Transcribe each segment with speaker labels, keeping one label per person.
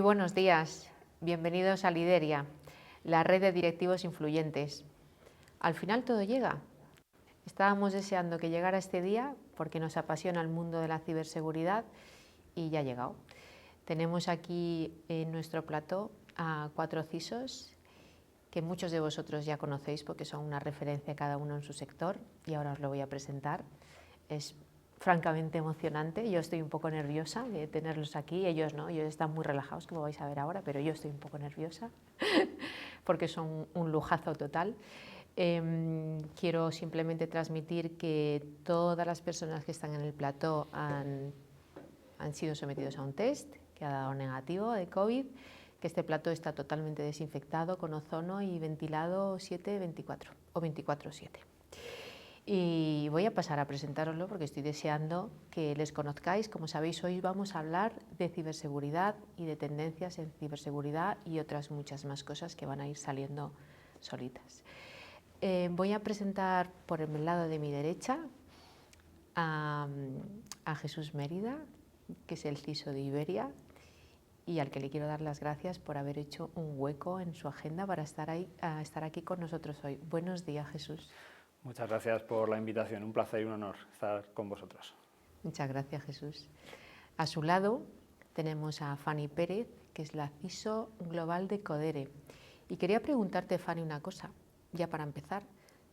Speaker 1: Muy buenos días, bienvenidos a Lideria, la red de directivos influyentes. Al final todo llega. Estábamos deseando que llegara este día porque nos apasiona el mundo de la ciberseguridad y ya ha llegado. Tenemos aquí en nuestro plató a 4 CISOs que muchos de vosotros ya conocéis porque son una referencia cada uno en su sector y ahora os lo voy a presentar. Es francamente emocionante, yo estoy un poco nerviosa de tenerlos aquí, ellos no, ellos están muy relajados, como vais a ver ahora, pero yo estoy un poco nerviosa porque son un lujazo total. Quiero simplemente transmitir que todas las personas que están en el plató han sido sometidos a un test que ha dado negativo de COVID, que este plató está totalmente desinfectado con ozono y ventilado 7/24 o 24/7. Y voy a pasar a presentároslo porque estoy deseando que les conozcáis. Como sabéis, hoy vamos a hablar de ciberseguridad y de tendencias en ciberseguridad y otras muchas más cosas que van a ir saliendo solitas. Voy a presentar por el lado de mi derecha a Jesús Mérida, que es el CISO de Iberia y al que le quiero dar las gracias por haber hecho un hueco en su agenda para estar aquí con nosotros hoy. Buenos días, Jesús.
Speaker 2: Muchas gracias por la invitación, un placer y un honor estar con vosotros.
Speaker 1: Muchas gracias, Jesús. A su lado tenemos a Fanny Pérez, que es la CISO global de Codere. Y quería preguntarte, Fanny, una cosa, ya para empezar.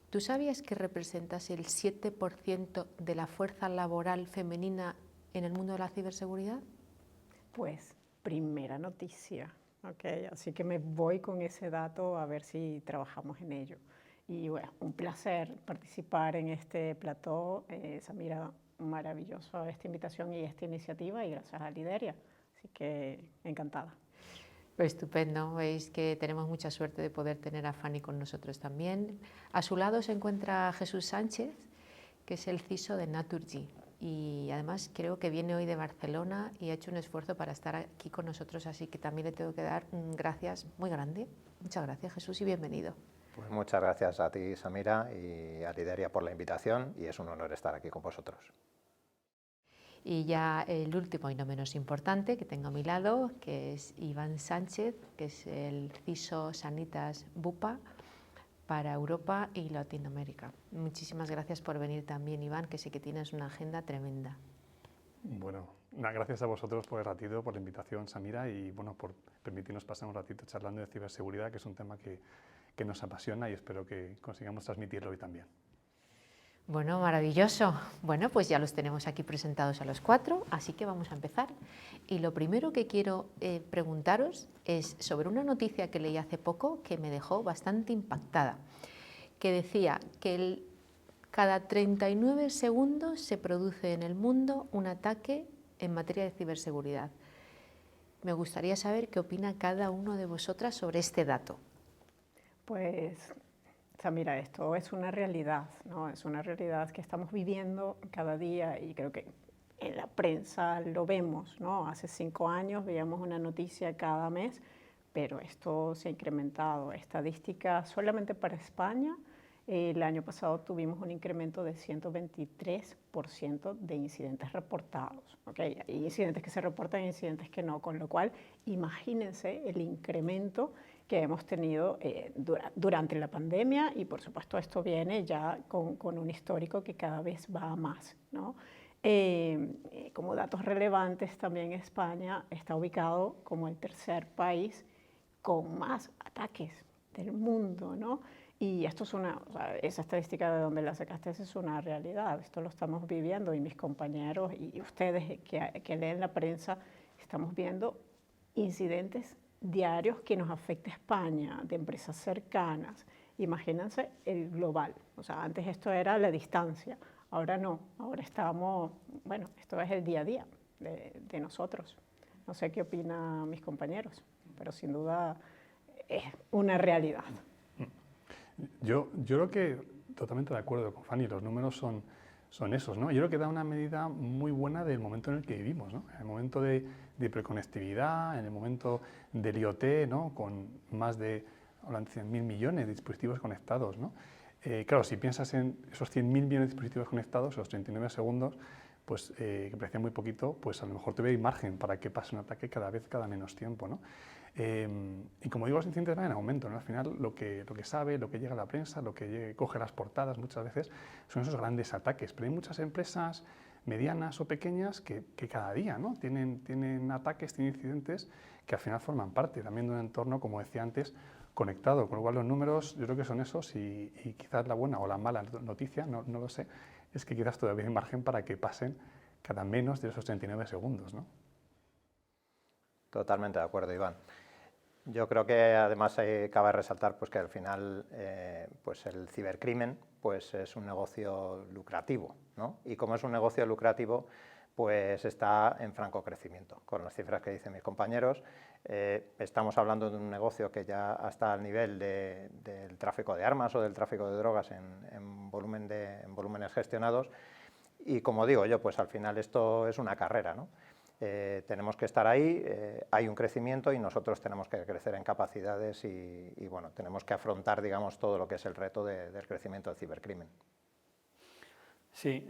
Speaker 1: ¿Tú sabías que representas el 7% de la fuerza laboral femenina en el mundo de la ciberseguridad?
Speaker 3: Pues primera noticia, ¿ok? Así que me voy con ese dato a ver si trabajamos en ello. Y bueno, un placer participar en este plató. Samira, maravillosa esta invitación y esta iniciativa y gracias a Lideria. Así que encantada.
Speaker 1: Pues estupendo, veis que tenemos mucha suerte de poder tener a Fanny con nosotros también. A su lado se encuentra Jesús Sánchez, que es el CISO de Naturgy. Y además creo que viene hoy de Barcelona y ha hecho un esfuerzo para estar aquí con nosotros, así que también le tengo que dar gracias muy grande. Muchas gracias, Jesús, y bienvenido.
Speaker 4: Pues muchas gracias a ti, Samira, y a Lideria por la invitación, y es un honor estar aquí con vosotros.
Speaker 1: Y ya el último y no menos importante que tengo a mi lado, que es Iván Sánchez, que es el CISO Sanitas Bupa para Europa y Latinoamérica. Muchísimas gracias por venir también, Iván, que sé que tienes una agenda tremenda.
Speaker 5: Bueno, gracias a vosotros por el ratito, por la invitación, Samira, y bueno, por permitirnos pasar un ratito charlando de ciberseguridad, que es un tema que nos apasiona y espero que consigamos transmitirlo hoy también.
Speaker 1: Bueno, maravilloso. Bueno, pues ya los tenemos aquí presentados a los 4, así que vamos a empezar. Y lo primero que quiero preguntaros es sobre una noticia que leí hace poco que me dejó bastante impactada, que decía que cada 39 segundos se produce en el mundo un ataque en materia de ciberseguridad. Me gustaría saber qué opina cada uno de vosotras sobre este dato.
Speaker 3: Pues, Samira, esto es una realidad, ¿no? Es una realidad que estamos viviendo cada día y creo que en la prensa lo vemos, ¿no? Hace 5 años veíamos una noticia cada mes, pero esto se ha incrementado. Estadística solamente para España, el año pasado tuvimos un incremento de 123% de incidentes reportados, ¿ok? Hay incidentes que se reportan e incidentes que no, con lo cual imagínense el incremento que hemos tenido durante la pandemia y por supuesto esto viene ya con un histórico que cada vez va a más, ¿no? Como datos relevantes, también España está ubicado como el tercer país con más ataques del mundo, ¿no? Y esto es esa estadística de donde la sacaste es una realidad, esto lo estamos viviendo y mis compañeros y ustedes que leen la prensa estamos viendo incidentes diarios que nos afecta a España, de empresas cercanas. Imagínense el global, o sea, antes esto era la distancia, ahora no, ahora estamos, bueno, esto es el día a día de nosotros. No sé qué opinan mis compañeros, pero sin duda es una realidad.
Speaker 5: Yo creo que totalmente de acuerdo con Fanny, los números son esos, ¿no? Yo creo que da una medida muy buena del momento en el que vivimos, ¿no? En el momento de hiperconectividad, en el momento del IoT, ¿no? Con más de 100.000 millones de dispositivos conectados, ¿no? Claro, si piensas en esos 100.000 millones de dispositivos conectados, esos 39 segundos, pues, que parecía muy poquito, pues a lo mejor todavía hay margen para que pase un ataque cada menos tiempo, ¿no? Y como digo, los incidentes van en aumento, ¿no? Al final lo que sabe, lo que llega a la prensa, lo que coge las portadas muchas veces son esos grandes ataques, pero hay muchas empresas medianas o pequeñas que cada día, ¿no? tienen ataques, tienen incidentes que al final forman parte también de un entorno, como decía antes, conectado, con lo cual los números yo creo que son esos y quizás la buena o la mala noticia, no lo sé, es que quizás todavía hay margen para que pasen cada menos de esos 39 segundos, ¿no?
Speaker 4: Totalmente de acuerdo, Iván. Yo creo que además cabe resaltar pues, que al final pues el cibercrimen pues, es un negocio lucrativo, ¿no? Y como es un negocio lucrativo, pues está en franco crecimiento. Con las cifras que dicen mis compañeros, estamos hablando de un negocio que ya está al nivel del tráfico de armas o del tráfico de drogas en volúmenes gestionados. Y como digo yo, pues al final esto es una carrera, ¿no? Tenemos que estar ahí, hay un crecimiento y nosotros tenemos que crecer en capacidades y bueno, tenemos que afrontar, digamos, todo lo que es el reto del crecimiento del cibercrimen.
Speaker 2: Sí,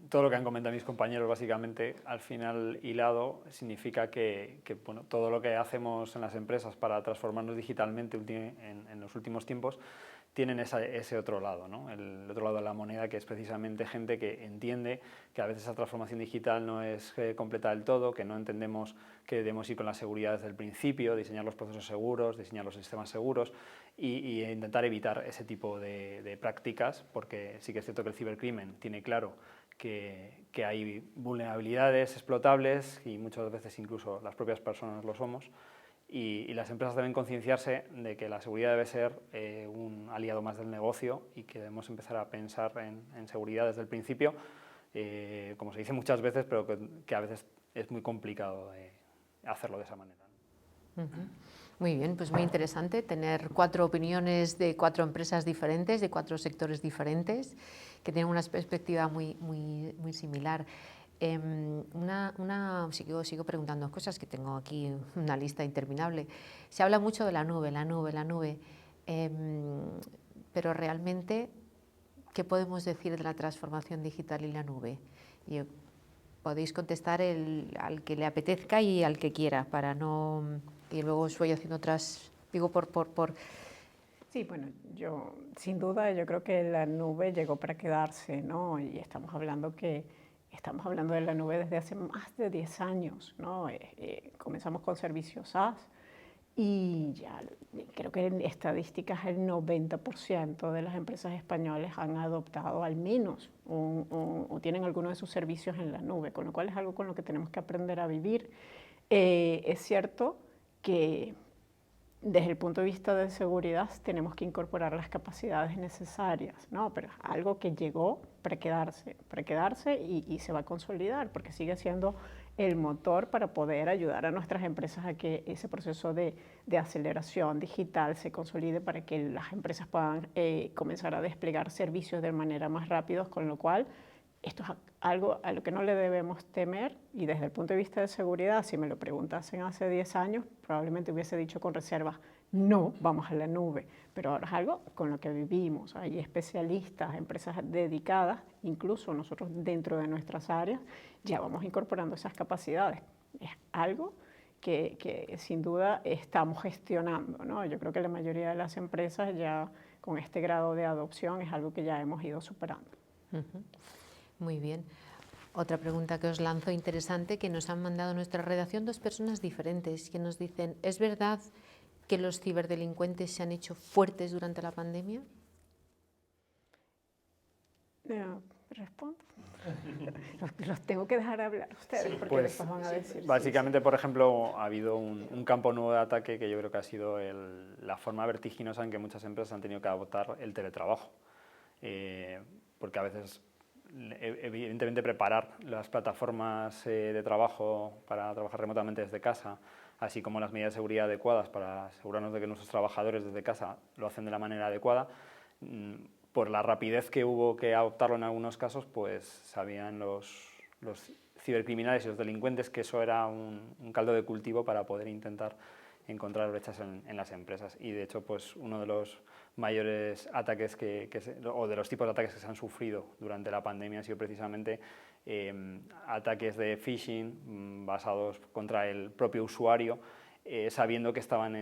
Speaker 2: todo lo que han comentado mis compañeros, básicamente, al final hilado, significa que bueno, todo lo que hacemos en las empresas para transformarnos digitalmente en los últimos tiempos tienen ese otro lado, ¿no? El otro lado de la moneda, que es precisamente gente que entiende que a veces esa transformación digital no es completa del todo, que no entendemos que debemos ir con la seguridad desde el principio, diseñar los procesos seguros, diseñar los sistemas seguros y intentar evitar ese tipo de prácticas, porque sí que es cierto que el cibercrimen tiene claro que hay vulnerabilidades explotables y muchas veces incluso las propias personas lo somos. Y las empresas deben concienciarse de que la seguridad debe ser un aliado más del negocio y que debemos empezar a pensar en seguridad desde el principio, como se dice muchas veces, pero que a veces es muy complicado hacerlo de esa manera.
Speaker 1: Muy bien, pues muy interesante tener 4 opiniones de 4 empresas diferentes, de 4 sectores diferentes, que tienen una perspectiva muy similar. Sigo preguntando cosas, que tengo aquí una lista interminable. Se habla mucho de la nube, pero realmente, ¿qué podemos decir de la transformación digital y la nube? Podéis contestar al que le apetezca y al que quiera, para no... Y luego os voy haciendo otras... Digo, por...
Speaker 3: Sí, bueno, sin duda yo creo que la nube llegó para quedarse, ¿no? Y estamos hablando de la nube desde hace más de 10 años, ¿no? Comenzamos con servicios SaaS y ya creo que en estadísticas el 90% de las empresas españolas han adoptado al menos o tienen alguno de sus servicios en la nube, con lo cual es algo con lo que tenemos que aprender a vivir. Es cierto que desde el punto de vista de seguridad tenemos que incorporar las capacidades necesarias, ¿no? Pero es algo que llegó para quedarse y se va a consolidar porque sigue siendo el motor para poder ayudar a nuestras empresas a que ese proceso de aceleración digital se consolide para que las empresas puedan comenzar a desplegar servicios de manera más rápida, con lo cual esto es algo a lo que no le debemos temer y desde el punto de vista de seguridad, si me lo preguntasen hace 10 años, probablemente hubiese dicho con reservas, no, vamos a la nube, pero ahora es algo con lo que vivimos. Hay especialistas, empresas dedicadas, incluso nosotros dentro de nuestras áreas ya vamos incorporando esas capacidades. Es algo que sin duda estamos gestionando, ¿no? Yo creo que la mayoría de las empresas ya con este grado de adopción es algo que ya hemos ido superando.
Speaker 1: Muy bien. Otra pregunta que os lanzo interesante, que nos han mandado a nuestra redacción 2 personas diferentes que nos dicen, ¿es verdad que los ciberdelincuentes se han hecho fuertes durante la pandemia?
Speaker 3: ¿Respondo? Los tengo que dejar hablar ustedes porque
Speaker 2: Pues,
Speaker 3: después van a decir.
Speaker 2: básicamente, por ejemplo, ha habido un campo nuevo de ataque que yo creo que ha sido la forma vertiginosa en que muchas empresas han tenido que adoptar el teletrabajo. Porque a veces, evidentemente, preparar las plataformas de trabajo para trabajar remotamente desde casa, así como las medidas de seguridad adecuadas para asegurarnos de que nuestros trabajadores desde casa lo hacen de la manera adecuada, por la rapidez que hubo que adoptarlo en algunos casos, pues sabían los cibercriminales y los delincuentes que eso era un caldo de cultivo para poder intentar encontrar brechas en las empresas. Y de hecho, pues uno de los mayores ataques o de los tipos de ataques que se han sufrido durante la pandemia ha sido precisamente ataques de phishing basados contra el propio usuario, sabiendo que estaban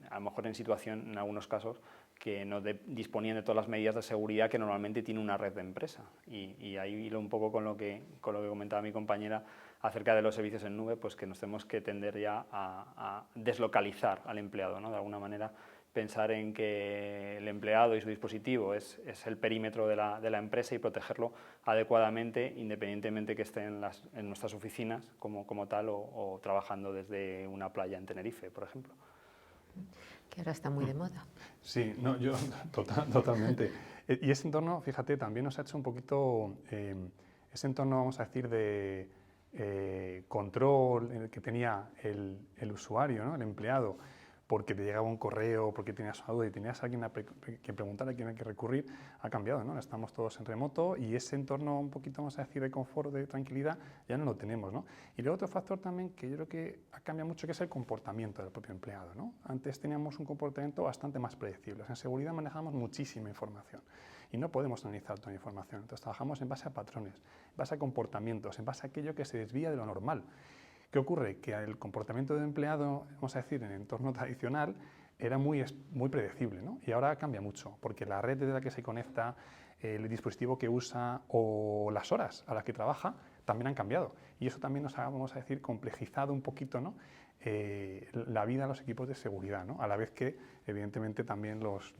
Speaker 2: a lo mejor en situación, en algunos casos, que no disponían de todas las medidas de seguridad que normalmente tiene una red de empresa. Y ahí hilo un poco con lo que comentaba mi compañera acerca de los servicios en nube, pues que nos tenemos que tender ya a deslocalizar al empleado, ¿no? De alguna manera pensar en que el empleado y su dispositivo es el perímetro de la empresa y protegerlo adecuadamente, independientemente que esté en nuestras oficinas como tal o trabajando desde una playa en Tenerife, por ejemplo.
Speaker 1: Que ahora está muy de moda.
Speaker 5: Sí, no, yo totalmente. Y ese entorno, fíjate, también nos ha hecho un poquito, ese entorno, vamos a decir, de control en el que tenía el usuario, ¿no? El empleado, porque te llegaba un correo, porque tenías una duda y tenías a alguien que preguntar, a quien hay que recurrir, ha cambiado, ¿no? Estamos todos en remoto y ese entorno un poquito, vamos a decir, de confort, de tranquilidad, ya no lo tenemos, ¿no? Y luego otro factor también que yo creo que ha cambiado mucho, que es el comportamiento del propio empleado, ¿no? Antes teníamos un comportamiento bastante más predecible. En seguridad manejamos muchísima información y no podemos analizar toda la información. Entonces trabajamos en base a patrones, en base a comportamientos, en base a aquello que se desvía de lo normal. ¿Qué ocurre? Que el comportamiento del empleado, vamos a decir, en el entorno tradicional, era muy predecible, ¿no? Y ahora cambia mucho, porque la red desde la que se conecta, el dispositivo que usa o las horas a las que trabaja también han cambiado. Y eso también nos ha, vamos a decir, complejizado un poquito, ¿no? La vida de los equipos de seguridad, ¿no? A la vez que, evidentemente, también los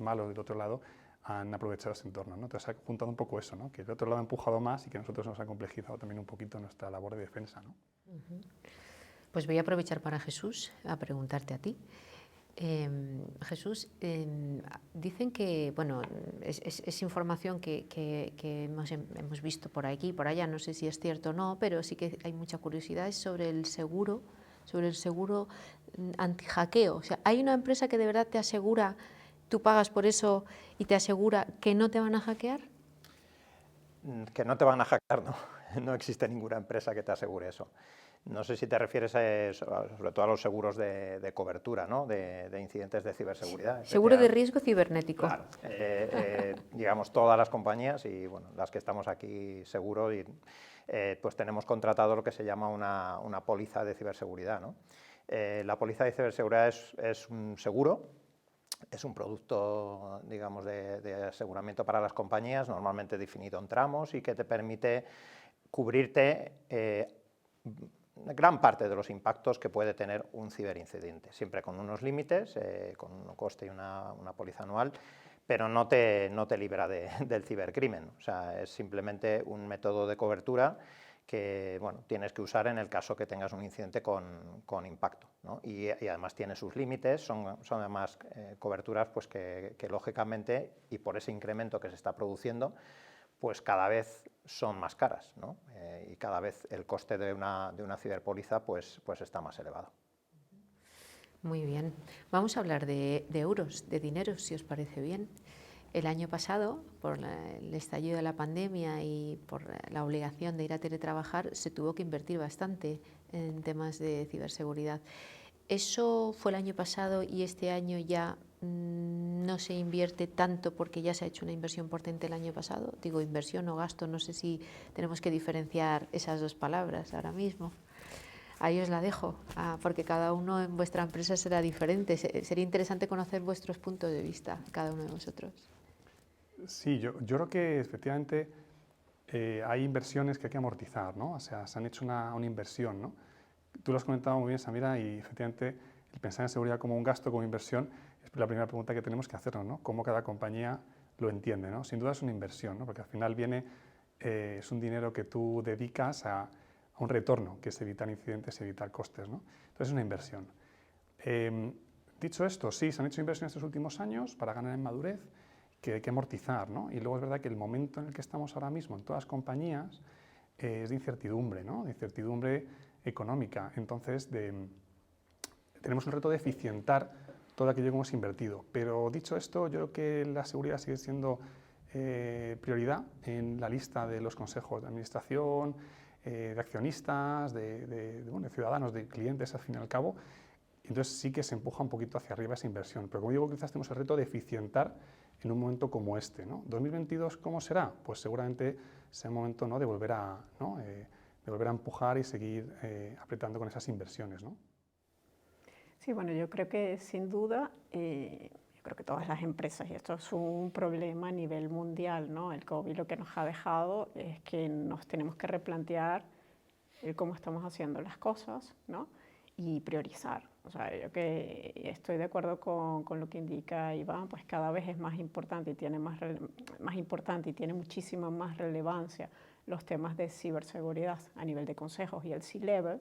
Speaker 5: malos del otro lado han aprovechado ese entorno, ¿no? Entonces ha juntado un poco eso, ¿no? Que el otro lado ha empujado más y que a nosotros nos ha complejizado también un poquito nuestra labor de defensa, ¿no?
Speaker 1: Pues voy a aprovechar para Jesús a preguntarte a ti. Jesús, dicen que, bueno, es información que hemos visto por aquí y por allá, no sé si es cierto o no, pero sí que hay mucha curiosidad sobre el seguro anti-hackeo. O sea, ¿hay una empresa que de verdad te asegura, tú pagas por eso y te asegura que no te van a hackear?
Speaker 4: Que no te van a hackear, no. No existe ninguna empresa que te asegure eso. No sé si te refieres sobre todo a los seguros de cobertura, ¿no? De incidentes de ciberseguridad.
Speaker 1: Seguro de riesgo cibernético.
Speaker 4: Claro. Digamos, todas las compañías y bueno, las que estamos aquí seguro, pues tenemos contratado lo que se llama una póliza de ciberseguridad, ¿no? La póliza de ciberseguridad es un seguro. Es un producto, digamos, de aseguramiento para las compañías, normalmente definido en tramos y que te permite cubrirte gran parte de los impactos que puede tener un ciberincidente, siempre con unos límites, con un coste y una póliza anual, pero no te libera del cibercrimen. O sea, es simplemente un método de cobertura que bueno, tienes que usar en el caso que tengas un incidente con impacto, ¿no? Y además tiene sus límites, son además coberturas pues que lógicamente, y por ese incremento que se está produciendo, pues cada vez son más caras, ¿no? Y cada vez el coste de una ciberpóliza pues está más elevado.
Speaker 1: Muy bien. Vamos a hablar de euros, de dinero, si os parece bien. El año pasado, por el estallido de la pandemia y por la obligación de ir a teletrabajar, se tuvo que invertir bastante en temas de ciberseguridad. ¿Eso fue el año pasado y este año ya no se invierte tanto porque ya se ha hecho una inversión potente el año pasado? Digo, inversión o gasto, no sé si tenemos que diferenciar esas dos palabras ahora mismo. Ahí os la dejo, porque cada uno en vuestra empresa será diferente. Sería interesante conocer vuestros puntos de vista, cada uno de vosotros.
Speaker 5: Sí, yo creo que efectivamente hay inversiones que hay que amortizar, ¿no? O sea, se han hecho una inversión, ¿no? Tú lo has comentado muy bien, Samira, y efectivamente el pensar en seguridad como un gasto, como inversión, es la primera pregunta que tenemos que hacernos, ¿no? Cómo cada compañía lo entiende, ¿no? Sin duda es una inversión, ¿no? Porque al final es un dinero que tú dedicas a un retorno, que es evitar incidentes, evitar costes, ¿no? Entonces es una inversión. Dicho esto, sí, se han hecho inversiones estos últimos años para ganar en madurez, que hay que amortizar, ¿no? Y luego es verdad que el momento en el que estamos ahora mismo en todas las compañías es de incertidumbre, ¿no? De incertidumbre económica. Entonces, tenemos un reto de eficientar todo aquello que hemos invertido. Pero dicho esto, yo creo que la seguridad sigue siendo prioridad en la lista de los consejos de administración, de accionistas, de ciudadanos, de clientes, al fin y al cabo. Entonces sí que se empuja un poquito hacia arriba esa inversión. Pero como digo, quizás tenemos el reto de eficientar en un momento como este, ¿no? 2022, ¿cómo será? Pues seguramente sea el momento, ¿no?, de volver a, ¿no?, de volver a empujar y seguir apretando con esas inversiones, ¿no?
Speaker 3: Sí, bueno, yo creo que sin duda, yo creo que todas las empresas, y esto es un problema a nivel mundial, ¿no? El COVID lo que nos ha dejado es que nos tenemos que replantear el cómo estamos haciendo las cosas, ¿no? Y priorizar. O sea, yo que estoy de acuerdo con lo que indica Iván, pues cada vez es más importante y tiene más importante y tiene muchísima más relevancia los temas de ciberseguridad a nivel de consejos y el C-Level.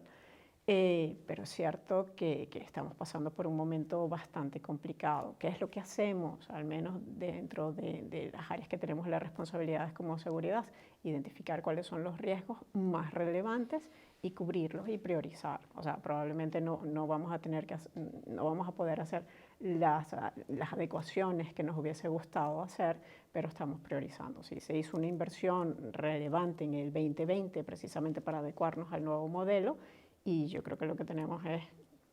Speaker 3: Pero es cierto que estamos pasando por un momento bastante complicado. ¿Qué es lo que hacemos, al menos dentro de las áreas que tenemos las responsabilidades como seguridad? Identificar cuáles son los riesgos más relevantes y cubrirlos y priorizar. O sea, probablemente no vamos a poder hacer las adecuaciones que nos hubiese gustado hacer, pero estamos priorizando. Sí, se hizo una inversión relevante en el 2020 precisamente para adecuarnos al nuevo modelo, y yo creo que lo que tenemos es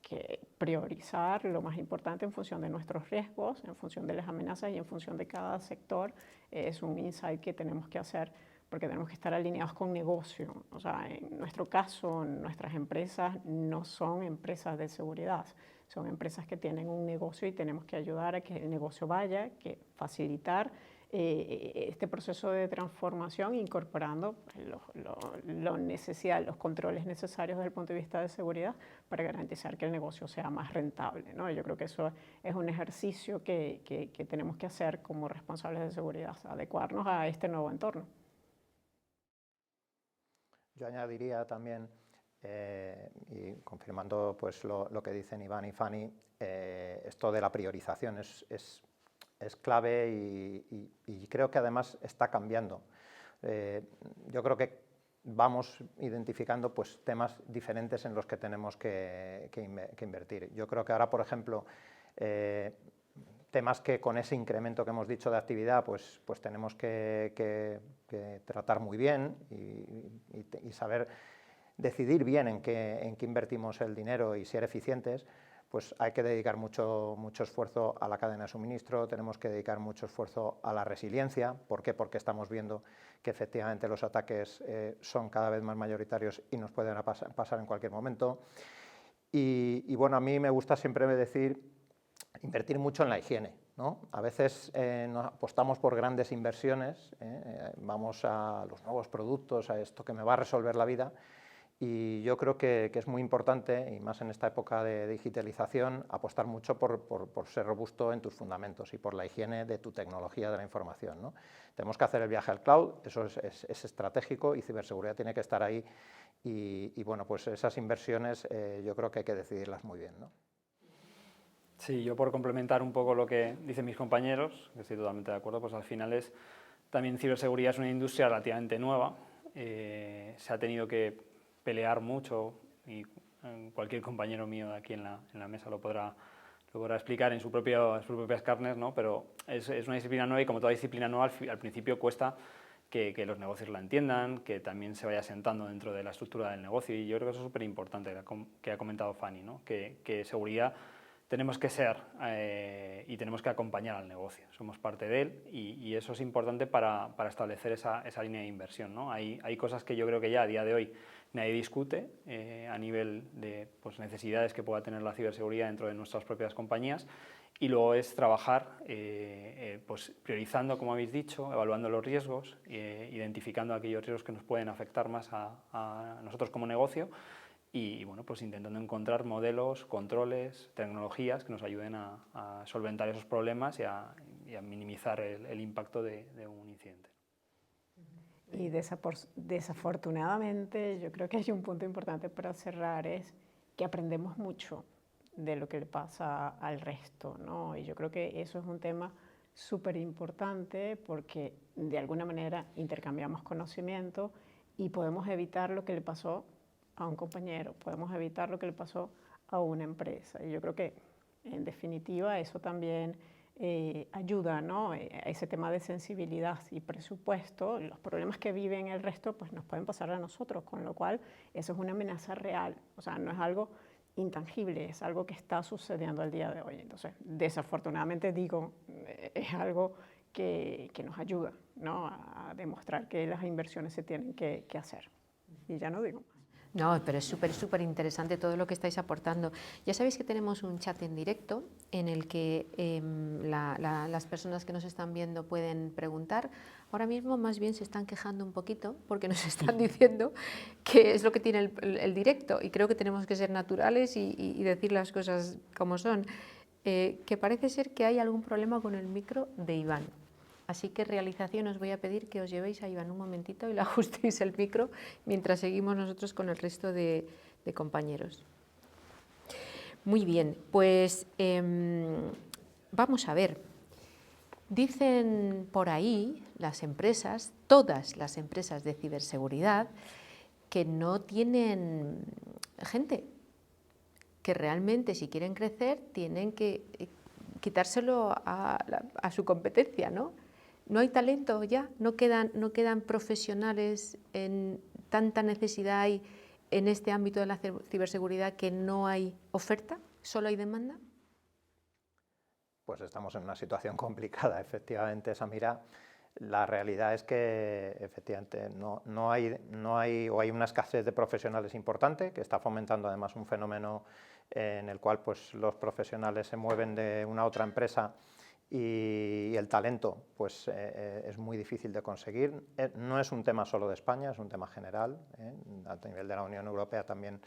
Speaker 3: que priorizar lo más importante en función de nuestros riesgos, en función de las amenazas y en función de cada sector. Es un insight que tenemos que hacer porque tenemos que estar alineados con negocio. O sea, en nuestro caso, nuestras empresas no son empresas de seguridad, son empresas que tienen un negocio y tenemos que ayudar a que el negocio vaya, que facilitar este proceso de transformación incorporando los controles necesarios desde el punto de vista de seguridad para garantizar que el negocio sea más rentable, ¿no? Yo creo que eso es un ejercicio que tenemos que hacer como responsables de seguridad, adecuarnos a este nuevo entorno.
Speaker 4: Yo añadiría también, y confirmando pues, lo que dicen Iván y Fanny, esto de la priorización es clave y creo que además está cambiando. Yo creo que vamos identificando pues, temas diferentes en los que tenemos que invertir. Yo creo que ahora, por ejemplo, temas que con ese incremento que hemos dicho de actividad, pues tenemos que tratar muy bien y saber decidir bien en qué invertimos el dinero y ser eficientes. Pues hay que dedicar mucho esfuerzo a la cadena de suministro, tenemos que dedicar mucho esfuerzo a la resiliencia. ¿Por qué? Porque estamos viendo que efectivamente los ataques son cada vez más mayoritarios y nos pueden pasar en cualquier momento. Y bueno, a mí me gusta siempre decir, invertir mucho en la higiene, ¿no? A veces apostamos por grandes inversiones, vamos a los nuevos productos, a esto que me va a resolver la vida. Y yo creo que es muy importante, y más en esta época de digitalización, apostar mucho por ser robusto en tus fundamentos y por la higiene de tu tecnología de la información, ¿no? Tenemos que hacer el viaje al cloud, eso es estratégico y ciberseguridad tiene que estar ahí. Y bueno, pues esas inversiones yo creo que hay que decidirlas muy bien, ¿no?
Speaker 2: Sí, yo por complementar un poco lo que dicen mis compañeros, que estoy totalmente de acuerdo, pues al final también ciberseguridad es una industria relativamente nueva, se ha tenido que pelear mucho y cualquier compañero mío de aquí en la mesa lo podrá explicar en sus propias carnes, ¿no? Pero es una disciplina nueva y como toda disciplina nueva al principio cuesta que los negocios la entiendan, que también se vaya sentando dentro de la estructura del negocio, y yo creo que eso es súper importante que ha comentado Fanny, ¿no? Que seguridad tenemos que ser y tenemos que acompañar al negocio, somos parte de él y eso es importante para establecer esa línea de inversión, ¿no? Hay cosas que yo creo que ya a día de hoy nadie discute a nivel de pues, necesidades que pueda tener la ciberseguridad dentro de nuestras propias compañías, y luego es trabajar pues, priorizando, como habéis dicho, evaluando los riesgos, identificando aquellos riesgos que nos pueden afectar más a nosotros como negocio y bueno, pues intentando encontrar modelos, controles, tecnologías que nos ayuden a solventar esos problemas y a minimizar el impacto de un incidente.
Speaker 3: Y desafortunadamente, yo creo que hay un punto importante para cerrar, es que aprendemos mucho de lo que le pasa al resto, ¿no? Y yo creo que eso es un tema súper importante porque de alguna manera intercambiamos conocimiento y podemos evitar lo que le pasó a un compañero, podemos evitar lo que le pasó a una empresa. Y yo creo que, en definitiva, eso también ayuda, ¿no? A ese tema de sensibilidad y presupuesto. Los problemas que viven el resto pues nos pueden pasar a nosotros, con lo cual eso es una amenaza real, o sea, no es algo intangible, es algo que está sucediendo al día de hoy. Entonces, desafortunadamente digo, es algo que nos ayuda, ¿no?, a demostrar que las inversiones se tienen que hacer. Y ya no digo más.
Speaker 1: No, pero es súper interesante todo lo que estáis aportando. Ya sabéis que tenemos un chat en directo en el que las personas que nos están viendo pueden preguntar. Ahora mismo más bien se están quejando un poquito porque nos están diciendo que es lo que tiene el directo, y creo que tenemos que ser naturales y decir las cosas como son. Que parece ser que hay algún problema con el micro de Iván. Así que realización, os voy a pedir que os llevéis a Iván un momentito y le ajustéis el micro mientras seguimos nosotros con el resto de compañeros. Muy bien, pues vamos a ver. Dicen por ahí las empresas, todas las empresas de ciberseguridad, que no tienen gente, que realmente si quieren crecer tienen que quitárselo a su competencia, ¿no? No hay talento ya, no quedan profesionales, tanta necesidad hay en este ámbito de la ciberseguridad que no hay oferta, solo hay demanda.
Speaker 4: Pues estamos en una situación complicada, efectivamente, Samira. La realidad es que efectivamente no hay o hay una escasez de profesionales importante, que está fomentando además un fenómeno en el cual pues, los profesionales se mueven de una a otra empresa y el talento pues, es muy difícil de conseguir. No es un tema solo de España, es un tema general. A nivel de la Unión Europea también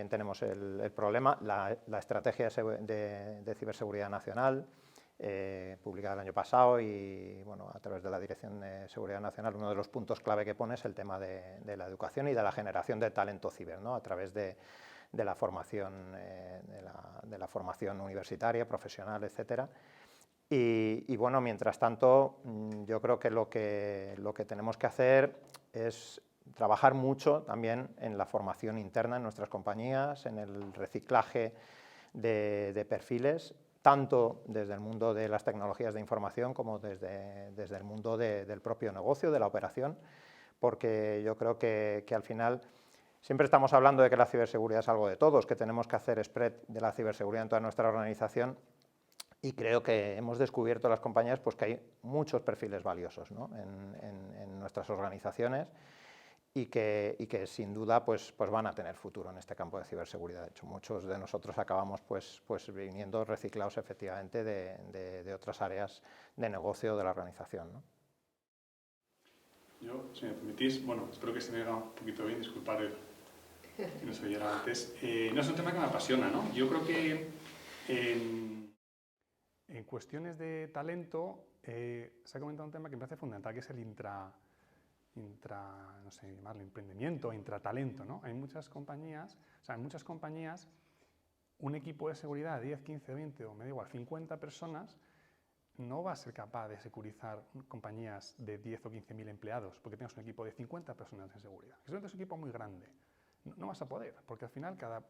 Speaker 4: tenemos el problema. La estrategia de ciberseguridad nacional, publicada el año pasado, y bueno, a través de la Dirección de Seguridad Nacional, uno de los puntos clave que pone es el tema de la educación y de la generación de talento ciber, ¿no?, a través de la formación, de la formación universitaria, profesional, etcétera. Y bueno, mientras tanto, yo creo que lo que tenemos que hacer es trabajar mucho también en la formación interna en nuestras compañías, en el reciclaje de perfiles, tanto desde el mundo de las tecnologías de información como desde el mundo del propio negocio, de la operación, porque yo creo que al final siempre estamos hablando de que la ciberseguridad es algo de todos, que tenemos que hacer spread de la ciberseguridad en toda nuestra organización, y creo que hemos descubierto las compañías pues, que hay muchos perfiles valiosos, ¿no?, en nuestras organizaciones, y que sin duda pues van a tener futuro en este campo de ciberseguridad. De hecho, muchos de nosotros acabamos pues viniendo reciclados efectivamente de otras áreas de negocio de la organización, ¿no?
Speaker 5: Yo, si me permitís, bueno, espero que se me haga un poquito bien, disculpad que no se oyera antes. No es un tema que me apasiona, ¿no? Yo creo que en cuestiones de talento se ha comentado un tema que me parece fundamental, que es el no sé llamarlo, emprendimiento, intratalento, ¿no? Hay muchas compañías, un equipo de seguridad de 10, 15, 20 o me da igual, 50 personas no va a ser capaz de securizar compañías de 10 o 15.000 empleados porque tengas un equipo de 50 personas en seguridad. Es un equipo muy grande. No vas a poder, porque al final cada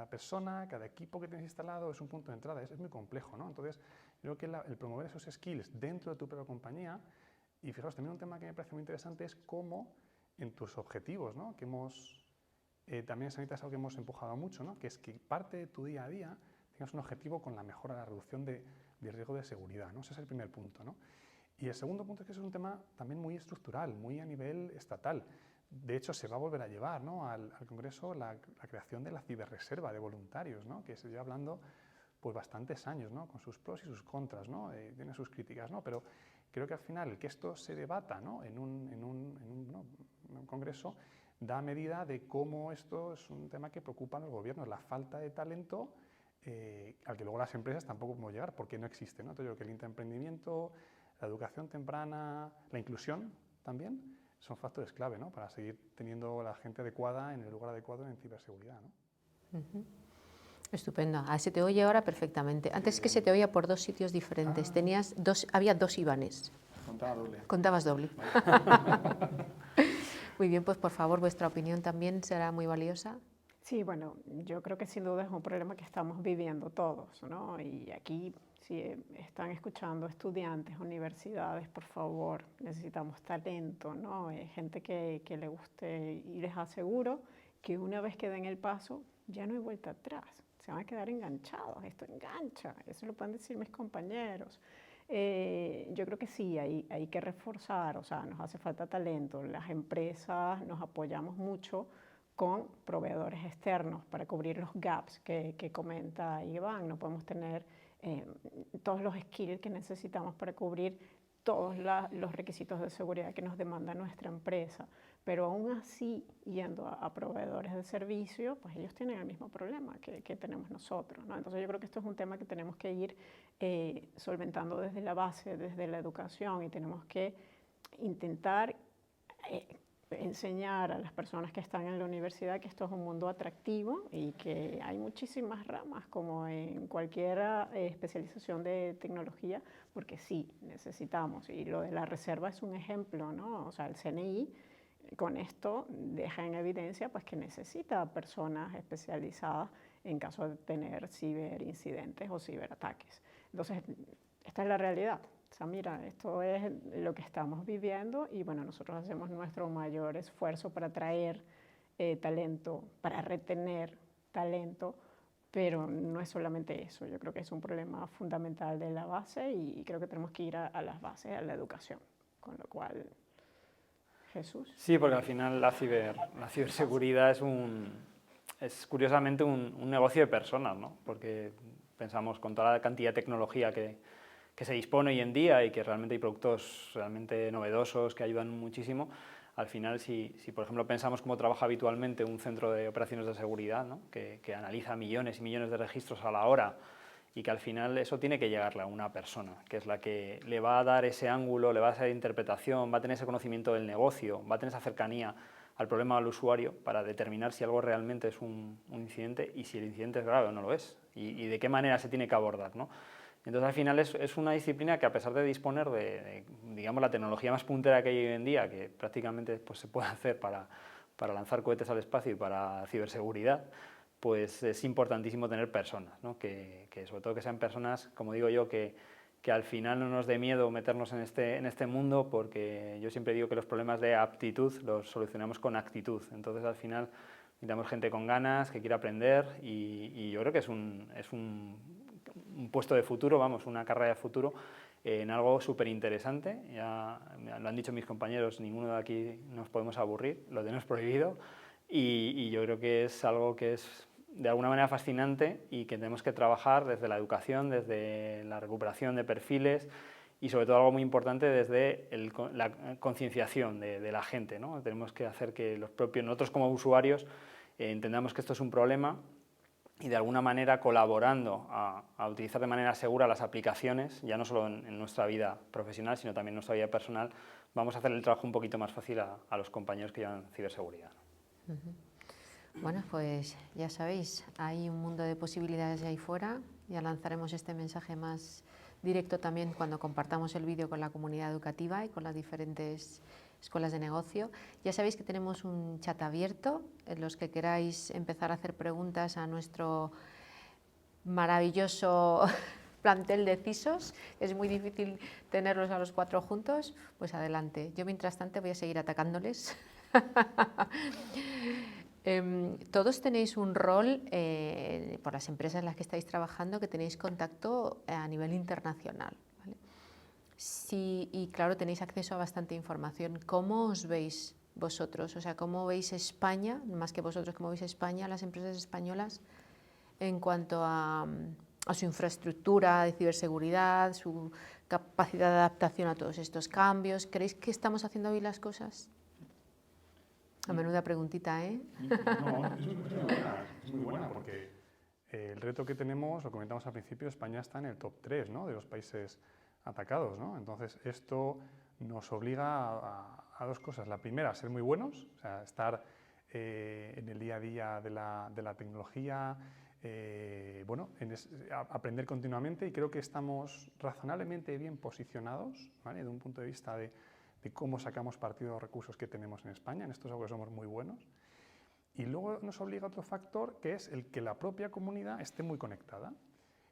Speaker 5: persona, cada equipo que tienes instalado es un punto de entrada, es muy complejo, ¿no? Entonces, creo que el promover esos skills dentro de tu propia compañía. Y fijaos, también un tema que me parece muy interesante es cómo en tus objetivos, ¿no?, que también Sanita es algo que hemos empujado mucho, ¿no?, que es que parte de tu día a día tengas un objetivo con la mejora, la reducción de riesgo de seguridad, ¿no? Ese es el primer punto, ¿no? Y el segundo punto es que es un tema también muy estructural, muy a nivel estatal. De hecho, se va a volver a llevar, ¿no?, al Congreso la creación de la ciberreserva de voluntarios, ¿no?, que se lleva hablando pues bastantes años, ¿no?, con sus pros y sus contras, ¿no? Tiene sus críticas, ¿no? Pero creo que al final que esto se debata, ¿no?, en un congreso da medida de cómo esto es un tema que preocupa a los gobiernos, la falta de talento al que luego las empresas tampoco podemos llegar porque no existe, ¿no? Entonces yo creo que el intraemprendimiento, la educación temprana, la inclusión también son factores clave, ¿no?, para seguir teniendo la gente adecuada en el lugar adecuado en ciberseguridad, ¿no?
Speaker 1: Estupendo. Se te oye ahora perfectamente. Antes que se te oía por dos sitios diferentes. Había dos Ivanes.
Speaker 5: Contaba doble.
Speaker 1: Contabas doble. Muy bien, pues por favor, vuestra opinión también será muy valiosa.
Speaker 3: Sí, bueno, yo creo que sin duda es un problema que estamos viviendo todos, ¿no? Y aquí, si están escuchando estudiantes, universidades, por favor, necesitamos talento, ¿no? Gente que le guste, y les aseguro que una vez que den el paso, ya no hay vuelta atrás. Se van a quedar enganchados, esto engancha, eso lo pueden decir mis compañeros. Yo creo que sí, hay que reforzar, o sea, nos hace falta talento. Las empresas nos apoyamos mucho con proveedores externos para cubrir los gaps que comenta Iván. No podemos tener todos los skills que necesitamos para cubrir todos los requisitos de seguridad que nos demanda nuestra empresa, pero aún así, yendo a proveedores de servicio, pues ellos tienen el mismo problema que tenemos nosotros, ¿no? Entonces yo creo que esto es un tema que tenemos que ir solventando desde la base, desde la educación, y tenemos que intentar enseñar a las personas que están en la universidad que esto es un mundo atractivo y que hay muchísimas ramas, como en cualquier especialización de tecnología, porque sí, necesitamos, y lo de la reserva es un ejemplo, ¿no? O sea, el CNI con esto deja en evidencia pues, que necesita personas especializadas en caso de tener ciberincidentes o ciberataques. Entonces, esta es la realidad. O sea, mira, esto es lo que estamos viviendo y bueno, nosotros hacemos nuestro mayor esfuerzo para atraer talento, para retener talento, pero no es solamente eso. Yo creo que es un problema fundamental de la base y creo que tenemos que ir a las bases, a la educación. Con lo cual, Jesús.
Speaker 2: Sí, porque al final la ciberseguridad es curiosamente un negocio de personas, ¿no? Porque pensamos con toda la cantidad de tecnología que se dispone hoy en día y que realmente hay productos realmente novedosos que ayudan muchísimo, al final si por ejemplo pensamos cómo trabaja habitualmente un centro de operaciones de seguridad, ¿no? que analiza millones y millones de registros a la hora y que al final eso tiene que llegarle a una persona, que es la que le va a dar ese ángulo, le va a hacer interpretación, va a tener ese conocimiento del negocio, va a tener esa cercanía al problema del usuario para determinar si algo realmente es un incidente y si el incidente es grave o no lo es y de qué manera se tiene que abordar, ¿no? Entonces, al final es una disciplina que, a pesar de disponer de digamos, la tecnología más puntera que hay hoy en día, que prácticamente pues, se puede hacer para lanzar cohetes al espacio y para ciberseguridad, pues es importantísimo tener personas, ¿no? que sobre todo que sean personas, como digo yo, que al final no nos dé miedo meternos en este mundo, porque yo siempre digo que los problemas de aptitud los solucionamos con actitud. Entonces, al final, necesitamos gente con ganas, que quiera aprender y yo creo que es un puesto de futuro, vamos, una carrera de futuro en algo súper interesante. Ya lo han dicho mis compañeros, ninguno de aquí nos podemos aburrir, lo tenemos prohibido y yo creo que es algo que es de alguna manera fascinante y que tenemos que trabajar desde la educación, desde la recuperación de perfiles y sobre todo algo muy importante desde la concienciación de la gente, ¿no? Tenemos que hacer que nosotros como usuarios entendamos que esto es un problema y de alguna manera colaborando a utilizar de manera segura las aplicaciones, ya no solo en nuestra vida profesional, sino también en nuestra vida personal, vamos a hacer el trabajo un poquito más fácil a los compañeros que llevan ciberseguridad.
Speaker 1: Bueno, pues ya sabéis, hay un mundo de posibilidades ahí fuera. Ya lanzaremos este mensaje más directo también cuando compartamos el vídeo con la comunidad educativa y con las diferentes escuelas de negocio. Ya sabéis que tenemos un chat abierto en los que queráis empezar a hacer preguntas a nuestro maravilloso plantel de CISOs. Es muy difícil tenerlos a los 4 juntos, pues adelante. Yo mientras tanto voy a seguir atacándoles. Todos tenéis un rol, por las empresas en las que estáis trabajando, que tenéis contacto a nivel internacional, ¿vale? Sí, y claro, tenéis acceso a bastante información. ¿Cómo os veis vosotros? O sea, ¿cómo veis España, más que vosotros, cómo veis España, las empresas españolas, en cuanto a su infraestructura de ciberseguridad, su capacidad de adaptación a todos estos cambios? ¿Creéis que estamos haciendo bien las cosas? A menuda preguntita, ¿eh?
Speaker 5: No, es muy buena porque el reto que tenemos, lo comentamos al principio, España está en el top 3, ¿no?, de los países atacados, ¿no? Entonces, esto nos obliga a 2 cosas. La primera, a ser muy buenos, o sea, estar en el día a día de la tecnología, bueno, aprender continuamente, y creo que estamos razonablemente bien posicionados, ¿vale?, de un punto de vista de cómo sacamos partido de los recursos que tenemos en España. En esto es algo que somos muy buenos. Y luego nos obliga otro factor, que es el que la propia comunidad esté muy conectada,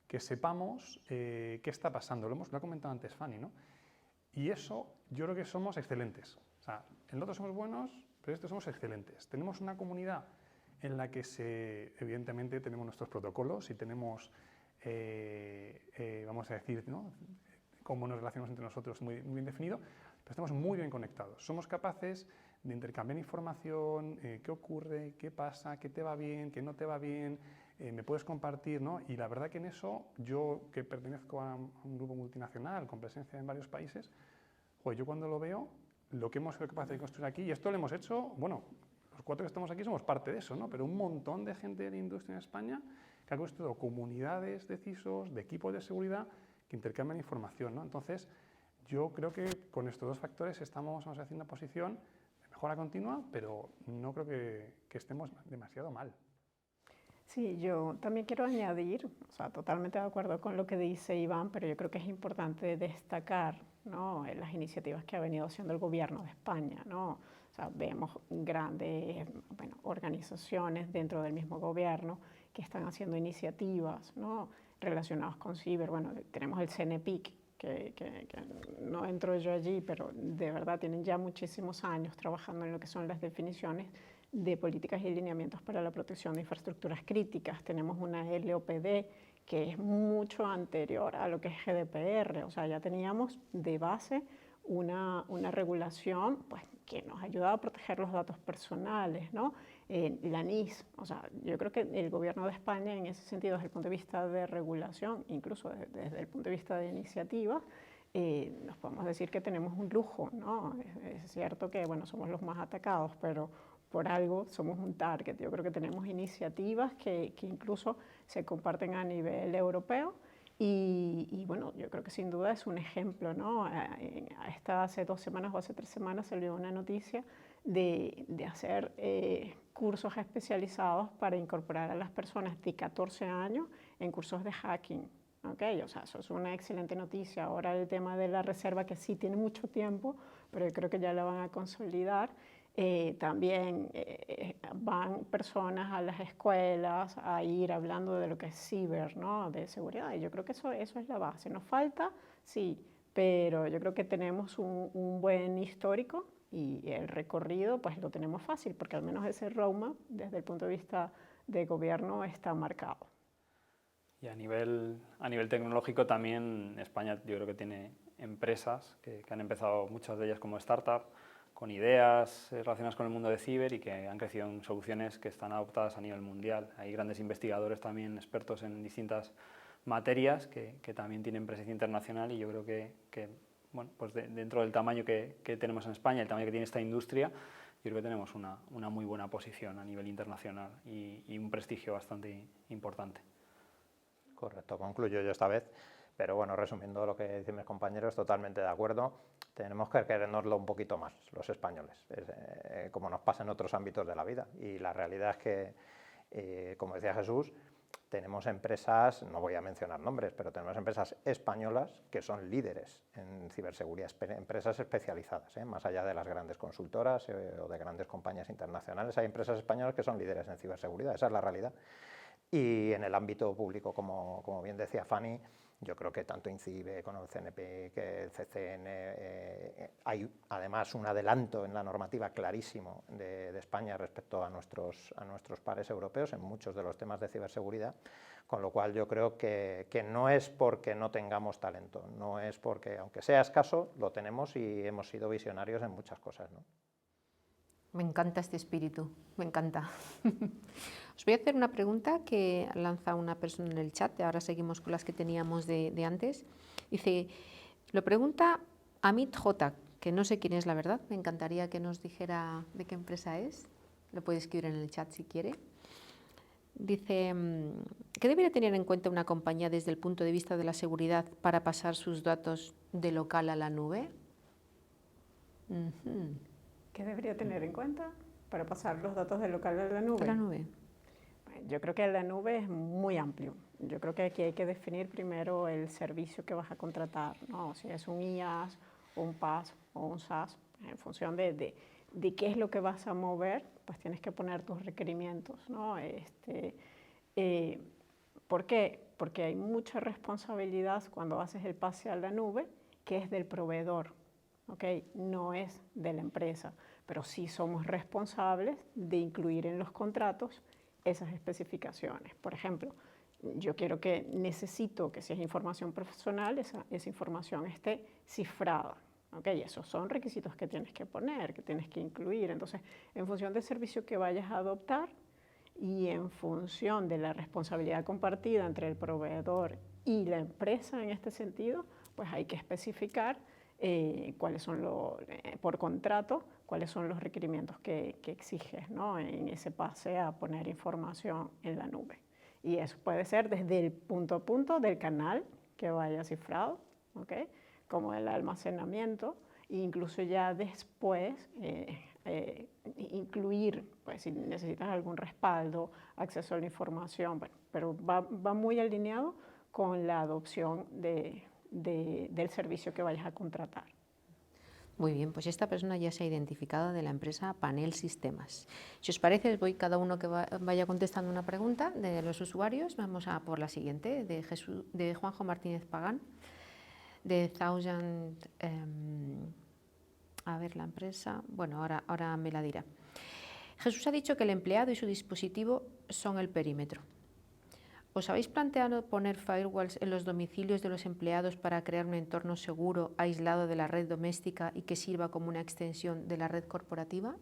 Speaker 5: que sepamos qué está pasando. Lo ha comentado antes Fanny, ¿no? Y eso yo creo que somos excelentes. O sea, en lo otro somos buenos, pero en esto somos excelentes. Tenemos una comunidad en la que evidentemente tenemos nuestros protocolos y tenemos, vamos a decir, ¿no?, cómo nos relacionamos entre nosotros muy bien definido, pero estamos muy bien conectados. Somos capaces de intercambiar información, qué ocurre, qué pasa, qué te va bien, qué no te va bien, me puedes compartir, ¿no? Y la verdad que en eso, yo que pertenezco a un grupo multinacional con presencia en varios países, pues yo cuando lo veo, lo que hemos sido capaces de construir aquí, y esto lo hemos hecho, bueno, los 4 que estamos aquí somos parte de eso, ¿no? Pero un montón de gente de la industria en España que ha construido comunidades de CISOs, de equipos de seguridad que intercambian información, ¿no? Entonces, yo creo que con estos 2 factores estamos haciendo una posición de mejora continua, pero no creo que estemos demasiado mal.
Speaker 3: Sí, yo también quiero añadir, o sea, totalmente de acuerdo con lo que dice Iván, pero yo creo que es importante destacar, ¿no?, las iniciativas que ha venido haciendo el gobierno de España, ¿no? O sea, vemos grandes, bueno, organizaciones dentro del mismo gobierno que están haciendo iniciativas, ¿no?, relacionadas con ciber. Bueno, tenemos el CNPIC, que no entro yo allí, pero de verdad tienen ya muchísimos años trabajando en lo que son las definiciones de políticas y lineamientos para la protección de infraestructuras críticas. Tenemos una LOPD que es mucho anterior a lo que es GDPR, o sea, ya teníamos de base una regulación pues, que nos ayuda a proteger los datos personales, ¿no? La NIS, o sea, yo creo que el gobierno de España en ese sentido, desde el punto de vista de regulación, incluso desde el punto de vista de iniciativa, nos podemos decir que tenemos un lujo, ¿no? Es cierto que, bueno, somos los más atacados, pero por algo somos un target. Yo creo que tenemos iniciativas que incluso se comparten a nivel europeo y bueno, yo creo que sin duda es un ejemplo, ¿no? Hace 2 semanas o hace 3 semanas salió una noticia de hacer cursos especializados para incorporar a las personas de 14 años en cursos de hacking. Okay, o sea, eso es una excelente noticia. Ahora el tema de la reserva, que sí tiene mucho tiempo, pero yo creo que ya la van a consolidar. También van personas a las escuelas a ir hablando de lo que es ciber, ¿no?, de seguridad, y yo creo que eso es la base. Nos falta, sí, pero yo creo que tenemos un buen histórico y el recorrido pues lo tenemos fácil, porque al menos ese roadmap desde el punto de vista de gobierno está marcado.
Speaker 2: Y a nivel tecnológico también España yo creo que tiene empresas que han empezado, muchas de ellas como startup, con ideas relacionadas con el mundo de ciber y que han crecido en soluciones que están adoptadas a nivel mundial. Hay grandes investigadores también, expertos en distintas materias que también tienen presencia internacional y yo creo que bueno, pues dentro del tamaño que tenemos en España, el tamaño que tiene esta industria, yo creo que tenemos una muy buena posición a nivel internacional y un prestigio bastante importante.
Speaker 4: Correcto, concluyo yo esta vez, pero bueno, resumiendo lo que dicen mis compañeros, totalmente de acuerdo. Tenemos que querernoslo un poquito más, los españoles, como nos pasa en otros ámbitos de la vida. Y la realidad es que, como decía Jesús, tenemos empresas, no voy a mencionar nombres, pero tenemos empresas españolas que son líderes en ciberseguridad, empresas especializadas, más allá de las grandes consultoras o de grandes compañías internacionales. Hay empresas españolas que son líderes en ciberseguridad, esa es la realidad. Y en el ámbito público, como bien decía Fanny, yo creo que tanto INCIBE como el CNP, que el CCN, hay además un adelanto en la normativa clarísimo de España respecto a nuestros pares europeos en muchos de los temas de ciberseguridad, con lo cual yo creo que no es porque no tengamos talento, no es porque, aunque sea escaso, lo tenemos y hemos sido visionarios en muchas cosas, ¿no?
Speaker 1: Me encanta este espíritu, me encanta. Os voy a hacer una pregunta que lanza una persona en el chat, ahora seguimos con las que teníamos de antes. Dice, lo pregunta Amit J, que no sé quién es la verdad, me encantaría que nos dijera de qué empresa es, lo puede escribir en el chat si quiere. Dice, ¿qué debería tener en cuenta una compañía desde el punto de vista de la seguridad para pasar sus datos de local a la nube?
Speaker 3: ¿Qué debería tener en cuenta para pasar los datos del local a la nube?
Speaker 1: A la nube.
Speaker 3: Yo creo que la nube es muy amplio. Yo creo que aquí hay que definir primero el servicio que vas a contratar, ¿no? Si es un IaaS, o un PaaS o un SaaS, en función de qué es lo que vas a mover, pues tienes que poner tus requerimientos, ¿no? ¿Por qué? Porque hay mucha responsabilidad cuando haces el pase a la nube, que es del proveedor. Okay, no es de la empresa, pero sí somos responsables de incluir en los contratos esas especificaciones. Por ejemplo, yo necesito que si es información personal, esa información esté cifrada. ¿Okay? Esos son requisitos que tienes que poner, que tienes que incluir. Entonces, en función del servicio que vayas a adoptar y en función de la responsabilidad compartida entre el proveedor y la empresa en este sentido, pues hay que especificar cuáles son por contrato, cuáles son los requerimientos que exiges, ¿no? En ese pase a poner información en la nube. Y eso puede ser desde el punto a punto del canal que vaya cifrado, ¿okay? Como el almacenamiento, e incluso ya después incluir, pues si necesitas algún respaldo, acceso a la información, bueno, pero va muy alineado con la adopción del servicio que vayas a contratar.
Speaker 1: Muy bien, pues esta persona ya se ha identificado de la empresa Panel Sistemas. Si os parece, voy cada uno que vaya contestando una pregunta de los usuarios. Vamos a por la siguiente, de Juanjo Martínez Pagán, de Thousand... a ver, la empresa... Bueno, ahora me la dirá. Jesús ha dicho que el empleado y su dispositivo son el perímetro. ¿Os habéis planteado poner firewalls en los domicilios de los empleados para crear un entorno seguro, aislado de la red doméstica y que sirva como una extensión de la red corporativa?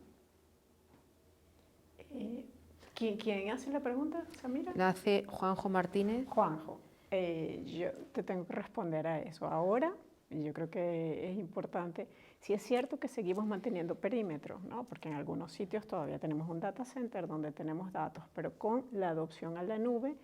Speaker 3: ¿Quién hace la pregunta, Samira?
Speaker 1: La hace Juanjo Martínez.
Speaker 3: Juanjo, yo te tengo que responder a eso. Ahora, yo creo que es importante, sí es cierto que seguimos manteniendo perímetros, ¿no? Porque en algunos sitios todavía tenemos un data center donde tenemos datos, pero con la adopción a la nube,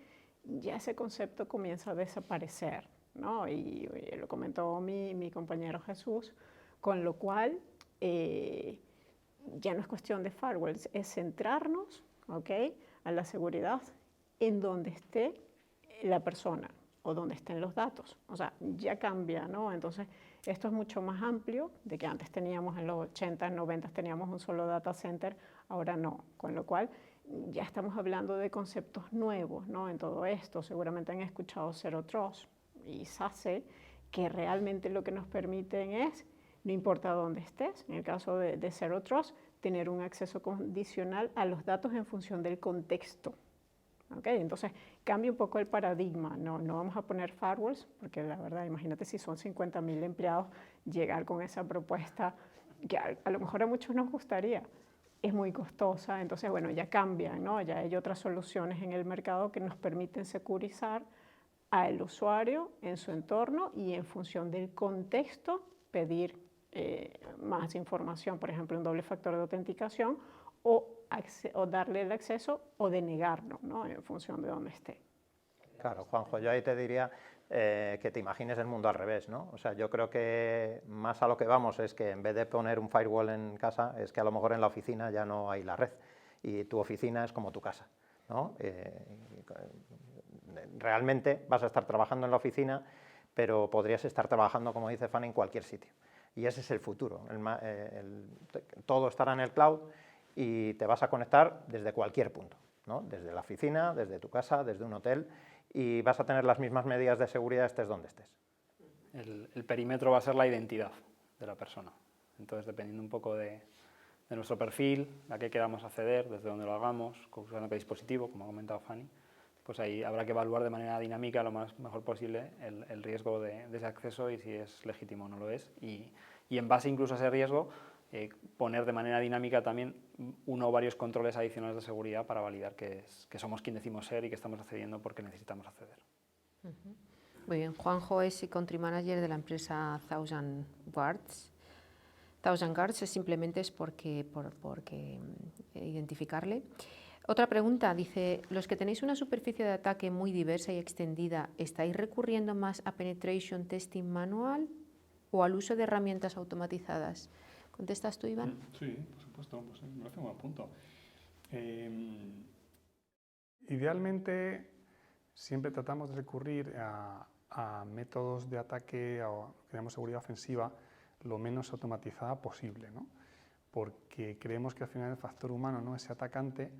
Speaker 3: ya ese concepto comienza a desaparecer, ¿no? Y lo comentó mi compañero Jesús, con lo cual ya no es cuestión de firewalls, es centrarnos, ¿okay?, a la seguridad en donde esté la persona o donde estén los datos. O sea, ya cambia, ¿no? Entonces, esto es mucho más amplio de que antes teníamos en los 80, 90 teníamos un solo data center, ahora no, con lo cual ya estamos hablando de conceptos nuevos, ¿no? En todo esto, seguramente han escuchado Zero Trust y SASE, que realmente lo que nos permiten es, no importa dónde estés, en el caso de Zero Trust, tener un acceso condicional a los datos en función del contexto. ¿Okay? Entonces, cambia un poco el paradigma, no vamos a poner firewalls, porque la verdad, imagínate si son 50.000 empleados, llegar con esa propuesta, que a lo mejor a muchos nos gustaría, es muy costosa, entonces bueno, ya cambian, ¿no? Ya hay otras soluciones en el mercado que nos permiten securizar al usuario en su entorno y en función del contexto pedir más información, por ejemplo, un doble factor de autenticación o darle el acceso o denegarlo, ¿no? En función de dónde esté.
Speaker 4: Claro, Juanjo, yo ahí te diría que te imagines el mundo al revés, ¿no? O sea, yo creo que más a lo que vamos es que en vez de poner un firewall en casa, es que a lo mejor en la oficina ya no hay la red y tu oficina es como tu casa, ¿no? Realmente vas a estar trabajando en la oficina, pero podrías estar trabajando, como dice Fanny, en cualquier sitio. Y ese es el futuro. Todo estará en el cloud y te vas a conectar desde cualquier punto, ¿no? Desde la oficina, desde tu casa, desde un hotel, y vas a tener las mismas medidas de seguridad estés donde estés.
Speaker 2: El perímetro va a ser la identidad de la persona. Entonces, dependiendo un poco de nuestro perfil, a qué queramos acceder, desde dónde lo hagamos, usando qué dispositivo, como ha comentado Fanny, pues ahí habrá que evaluar de manera dinámica lo mejor posible el riesgo de ese acceso y si es legítimo o no lo es. Y en base incluso a ese riesgo, poner de manera dinámica también uno o varios controles adicionales de seguridad para validar que somos quien decimos ser y que estamos accediendo porque necesitamos acceder.
Speaker 1: Muy bien, Juanjo es Country Manager de la empresa Thousand Guards. Thousand Guards simplemente es porque identificarle. Otra pregunta, dice, los que tenéis una superficie de ataque muy diversa y extendida, ¿estáis recurriendo más a penetration testing manual o al uso de herramientas automatizadas? ¿Contestas tú, Iván?
Speaker 5: Sí, por supuesto, pues me parece un buen punto. Idealmente, siempre tratamos de recurrir a métodos de ataque o creamos seguridad ofensiva lo menos automatizada posible, ¿no? Porque creemos que al final el factor humano, ¿no? Ese atacante,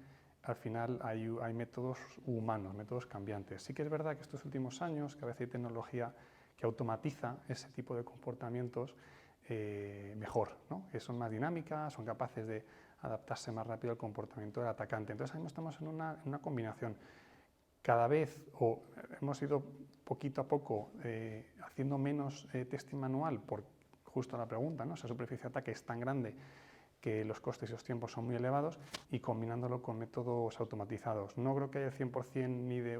Speaker 5: al final hay métodos humanos, métodos cambiantes. Sí que es verdad que estos últimos años, que a veces hay tecnología que automatiza ese tipo de comportamientos mejor, ¿no? Que son más dinámicas, son capaces de adaptarse más rápido al comportamiento del atacante. Entonces ahí estamos en una combinación. cada vez hemos ido poquito a poco haciendo menos testing manual por justo la pregunta, ¿no? Esa superficie de ataque es tan grande que los costes y los tiempos son muy elevados, y combinándolo con métodos automatizados. No creo que haya el 100% ni de...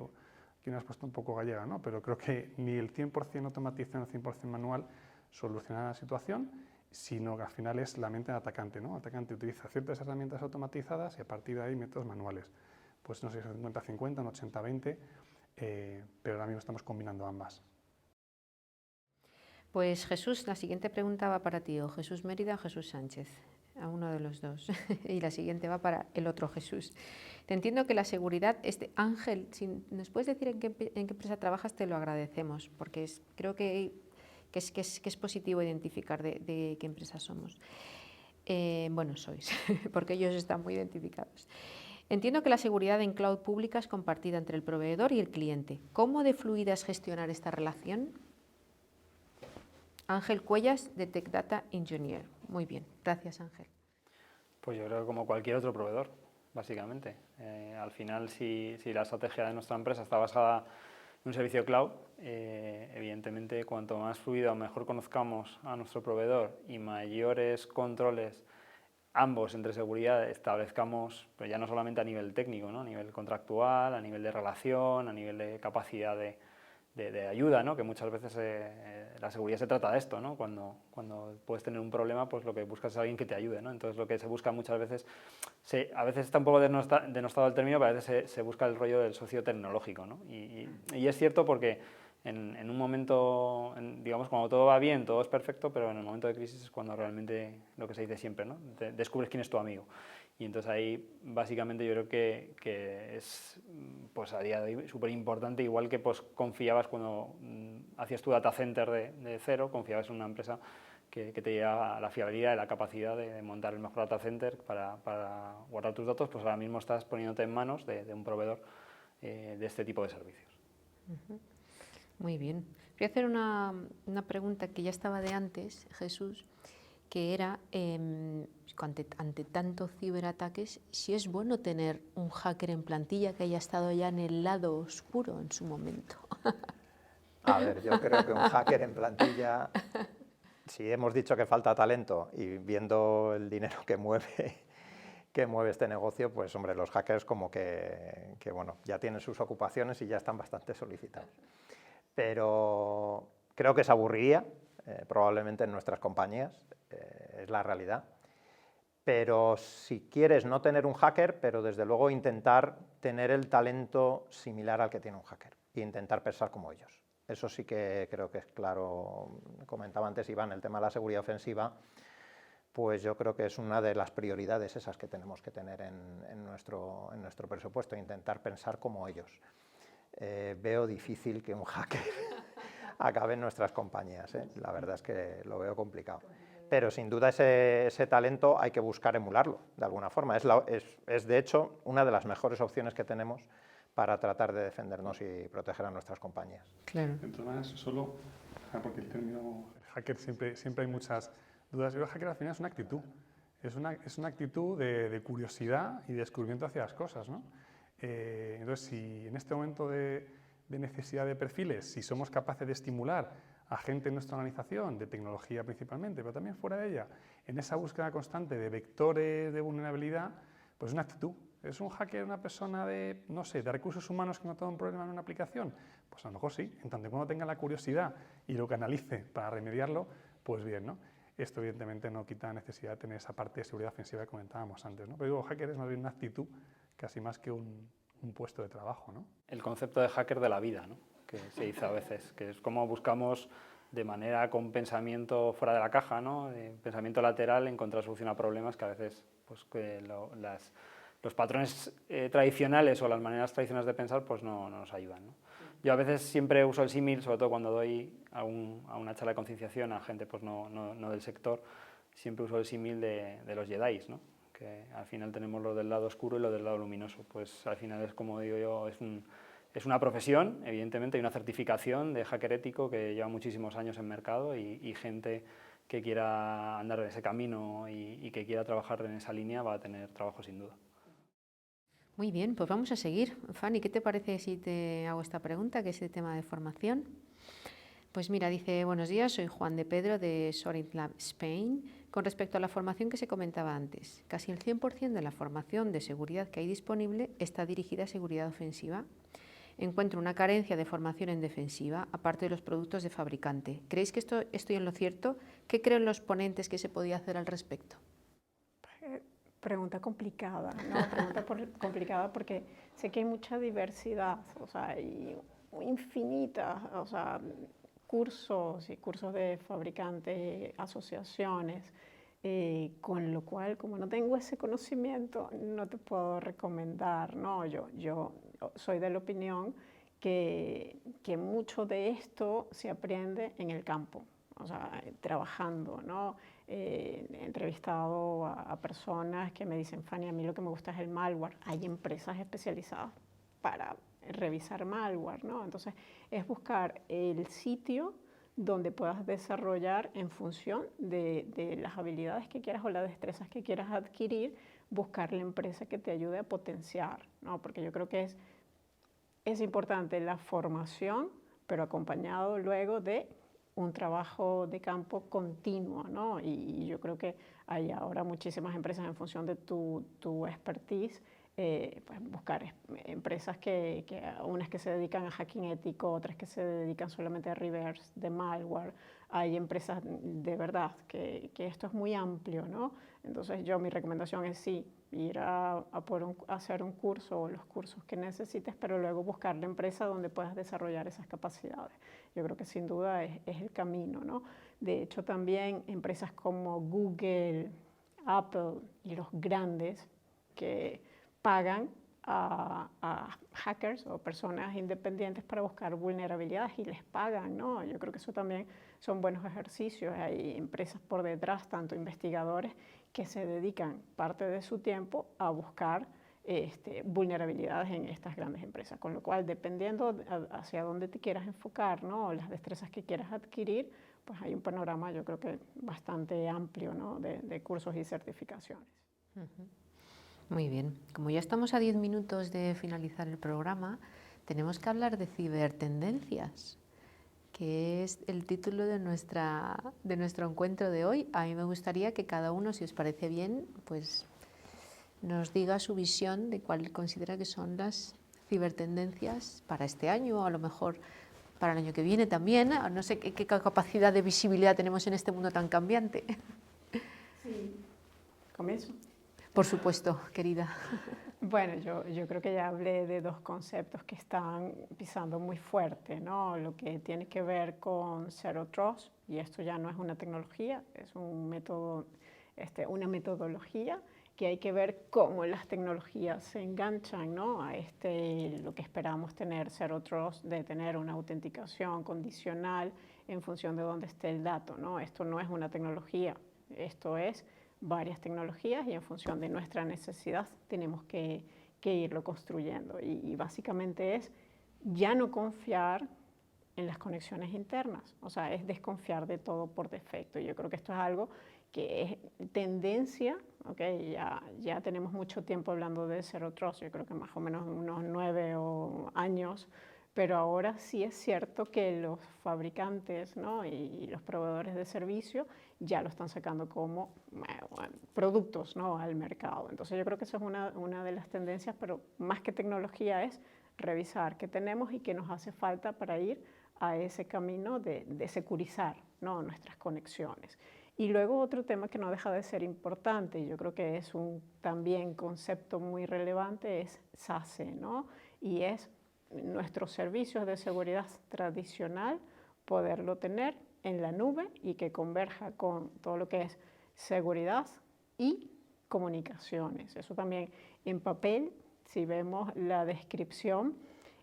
Speaker 5: Aquí me has puesto un poco gallega, ¿no? Pero creo que ni el 100% automatizado ni el 100% manual soluciona la situación, sino que al final es la mente del atacante, ¿no? El atacante utiliza ciertas herramientas automatizadas y a partir de ahí métodos manuales. Pues no sé si es 50-50, un 80-20, pero ahora mismo estamos combinando ambas.
Speaker 1: Pues Jesús, la siguiente pregunta va para ti, o Jesús Mérida o Jesús Sánchez, a uno de los dos. Y la siguiente va para el otro Jesús. Te entiendo que la seguridad, Ángel, si nos puedes decir en qué empresa trabajas, te lo agradecemos, porque creo que es positivo identificar de qué empresa somos. Bueno, sois, porque ellos están muy identificados. Entiendo que la seguridad en cloud pública es compartida entre el proveedor y el cliente. ¿Cómo de fluida es gestionar esta relación? Ángel Cuellas, de Tech Data Engineer. Muy bien, gracias Ángel.
Speaker 2: Pues yo creo que como cualquier otro proveedor, básicamente. Al final, si la estrategia de nuestra empresa está basada en un servicio cloud, evidentemente cuanto más fluido o mejor conozcamos a nuestro proveedor y mayores controles ambos entre seguridad establezcamos, pero ya no solamente a nivel técnico, ¿no? A nivel contractual, a nivel de relación, a nivel de capacidad de ayuda, ¿no? Que muchas veces la seguridad se trata de esto, ¿no? Cuando puedes tener un problema, pues lo que buscas es alguien que te ayude, ¿no? Entonces lo que se busca muchas veces, a veces está un poco denostado el término, pero a veces se busca el rollo del socio tecnológico, ¿no? Y es cierto porque en un momento, digamos, cuando todo va bien, todo es perfecto, pero en el momento de crisis es cuando realmente, lo que se dice siempre, ¿no? Descubres quién es tu amigo. Y entonces ahí, básicamente, yo creo que es, pues a día de hoy, súper importante, igual que pues, confiabas cuando hacías tu data center de cero, confiabas en una empresa que te diera la fiabilidad y la capacidad de montar el mejor data center para guardar tus datos, pues ahora mismo estás poniéndote en manos de un proveedor de este tipo de servicios.
Speaker 1: Muy bien. Voy a hacer una pregunta que ya estaba de antes, Jesús, que era, ante tanto ciberataques, si es bueno tener un hacker en plantilla que haya estado ya en el lado oscuro en su momento.
Speaker 4: A ver, yo creo que un hacker en plantilla, si hemos dicho que falta talento y viendo el dinero que mueve este negocio, pues hombre, los hackers como que bueno, ya tienen sus ocupaciones y ya están bastante solicitados. Pero creo que se aburriría, probablemente en nuestras compañías, es la realidad. Pero si quieres no tener un hacker, pero desde luego intentar tener el talento similar al que tiene un hacker e intentar pensar como ellos. Eso sí que creo que es claro. Comentaba antes Iván, el tema de la seguridad ofensiva, pues yo creo que es una de las prioridades esas que tenemos que tener en nuestro presupuesto, intentar pensar como ellos. Veo difícil que un hacker acabe en nuestras compañías, ¿eh? La verdad es que lo veo complicado. Pero sin duda ese talento hay que buscar emularlo de alguna forma. Es de hecho una de las mejores opciones que tenemos para tratar de defendernos y proteger a nuestras compañías.
Speaker 1: Claro.
Speaker 5: Entonces, solo, porque el término hacker siempre hay muchas dudas. Yo, el hacker al final es una actitud. Es una actitud de curiosidad y de descubrimiento hacia las cosas, ¿no? Entonces, si en este momento de necesidad de perfiles, si somos capaces de estimular a gente en nuestra organización, de tecnología principalmente, pero también fuera de ella, en esa búsqueda constante de vectores de vulnerabilidad, pues es una actitud. ¿Es un hacker una persona de, no sé, de recursos humanos que no tiene un problema en una aplicación? Pues a lo mejor sí, en tanto que cuando tenga la curiosidad y lo canalice para remediarlo, pues bien, ¿no? Esto evidentemente no quita la necesidad de tener esa parte de seguridad ofensiva que comentábamos antes, ¿no? Pero digo, hacker es más bien una actitud casi más que un puesto de trabajo, ¿no?
Speaker 2: El concepto de hacker de la vida, ¿no? Que se dice a veces, que es como buscamos de manera con pensamiento fuera de la caja, ¿no? Pensamiento lateral, encontrar solución a problemas que a veces pues, los patrones tradicionales o las maneras tradicionales de pensar pues no nos ayudan, ¿no? Yo a veces siempre uso el símil, sobre todo cuando doy a una charla de concienciación a gente pues no del sector, siempre uso el símil de los Jedis, ¿no? Que al final tenemos lo del lado oscuro y lo del lado luminoso. Pues al final es, como digo yo, es una profesión, evidentemente, hay una certificación de hacker ético que lleva muchísimos años en mercado y gente que quiera andar en ese camino y que quiera trabajar en esa línea va a tener trabajo sin duda.
Speaker 1: Muy bien, pues vamos a seguir. Fanny, ¿qué te parece si te hago esta pregunta, que es el tema de formación? Pues mira, dice, buenos días, soy Juan de Pedro de Sorint Lab Spain. Con respecto a la formación que se comentaba antes, casi el 100% de la formación de seguridad que hay disponible está dirigida a seguridad ofensiva. Encuentro una carencia de formación en defensiva, aparte de los productos de fabricante. ¿Creéis que estoy en lo cierto? ¿Qué creen los ponentes que se podía hacer al respecto?
Speaker 3: Pregunta complicada, ¿no? Complicada porque sé que hay mucha diversidad, o sea, hay infinitas, o sea, cursos y cursos de fabricantes, asociaciones, con lo cual, como no tengo ese conocimiento, no te puedo recomendar, ¿no? Yo soy de la opinión que mucho de esto se aprende en el campo, o sea, trabajando, ¿no? He entrevistado a personas que me dicen, Fanny, a mí lo que me gusta es el malware. Hay empresas especializadas para revisar malware, ¿no? Entonces, es buscar el sitio donde puedas desarrollar en función de las habilidades que quieras o las destrezas que quieras adquirir, buscar la empresa que te ayude a potenciar, ¿no? Porque yo creo que es importante la formación, pero acompañado luego de un trabajo de campo continuo, ¿no? Y yo creo que hay ahora muchísimas empresas en función de tu expertise, pues buscar empresas unas que se dedican a hacking ético, otras que se dedican solamente a reverse de malware. Hay empresas de verdad que esto es muy amplio, ¿no? Entonces mi recomendación es sí, ir a hacer un curso o los cursos que necesites, pero luego buscar la empresa donde puedas desarrollar esas capacidades. Yo creo que sin duda es el camino, ¿no? De hecho, también empresas como Google, Apple y los grandes que pagan a hackers o personas independientes para buscar vulnerabilidades y les pagan, ¿no? Yo creo que eso también son buenos ejercicios. Hay empresas por detrás, tanto investigadores, que se dedican parte de su tiempo a buscar vulnerabilidades en estas grandes empresas, con lo cual, dependiendo hacia dónde te quieras enfocar, ¿no? Las destrezas que quieras adquirir, pues hay un panorama, yo creo que bastante amplio, ¿no? de cursos y certificaciones.
Speaker 1: Muy bien, como ya estamos a 10 minutos de finalizar el programa, tenemos que hablar de cibertendencias, que es el título de nuestro encuentro de hoy. A mí me gustaría que cada uno, si os parece bien, pues nos diga su visión de cuál considera que son las cibertendencias para este año o a lo mejor para el año que viene también. No sé qué capacidad de visibilidad tenemos en este mundo tan cambiante.
Speaker 3: Sí, comienzo.
Speaker 1: Por supuesto, querida.
Speaker 3: Bueno, yo creo que ya hablé de dos conceptos que están pisando muy fuerte, ¿no? Lo que tiene que ver con Zero Trust, y esto ya no es una tecnología, es un método, una metodología que hay que ver cómo las tecnologías se enganchan, ¿no? A lo que esperamos tener, Zero Trust, de tener una autenticación condicional en función de dónde esté el dato, ¿no? Esto no es una tecnología, esto es varias tecnologías y en función de nuestra necesidad tenemos que irlo construyendo. Y básicamente es ya no confiar en las conexiones internas, o sea, es desconfiar de todo por defecto. Yo creo que esto es algo que es tendencia, ¿okay? Ya tenemos mucho tiempo hablando de Zero Trust, yo creo que más o menos unos 9 años, pero ahora sí es cierto que los fabricantes, ¿no? y los proveedores de servicio ya lo están sacando como productos, ¿no? al mercado. Entonces yo creo que eso es una de las tendencias, pero más que tecnología es revisar qué tenemos y qué nos hace falta para ir a ese camino de securizar, ¿no? nuestras conexiones. Y luego otro tema que no deja de ser importante, y yo creo que es un también concepto muy relevante, es SASE, ¿no? Y es nuestros servicios de seguridad tradicional, poderlo tener en la nube y que converja con todo lo que es seguridad y comunicaciones. Eso también en papel, si vemos la descripción,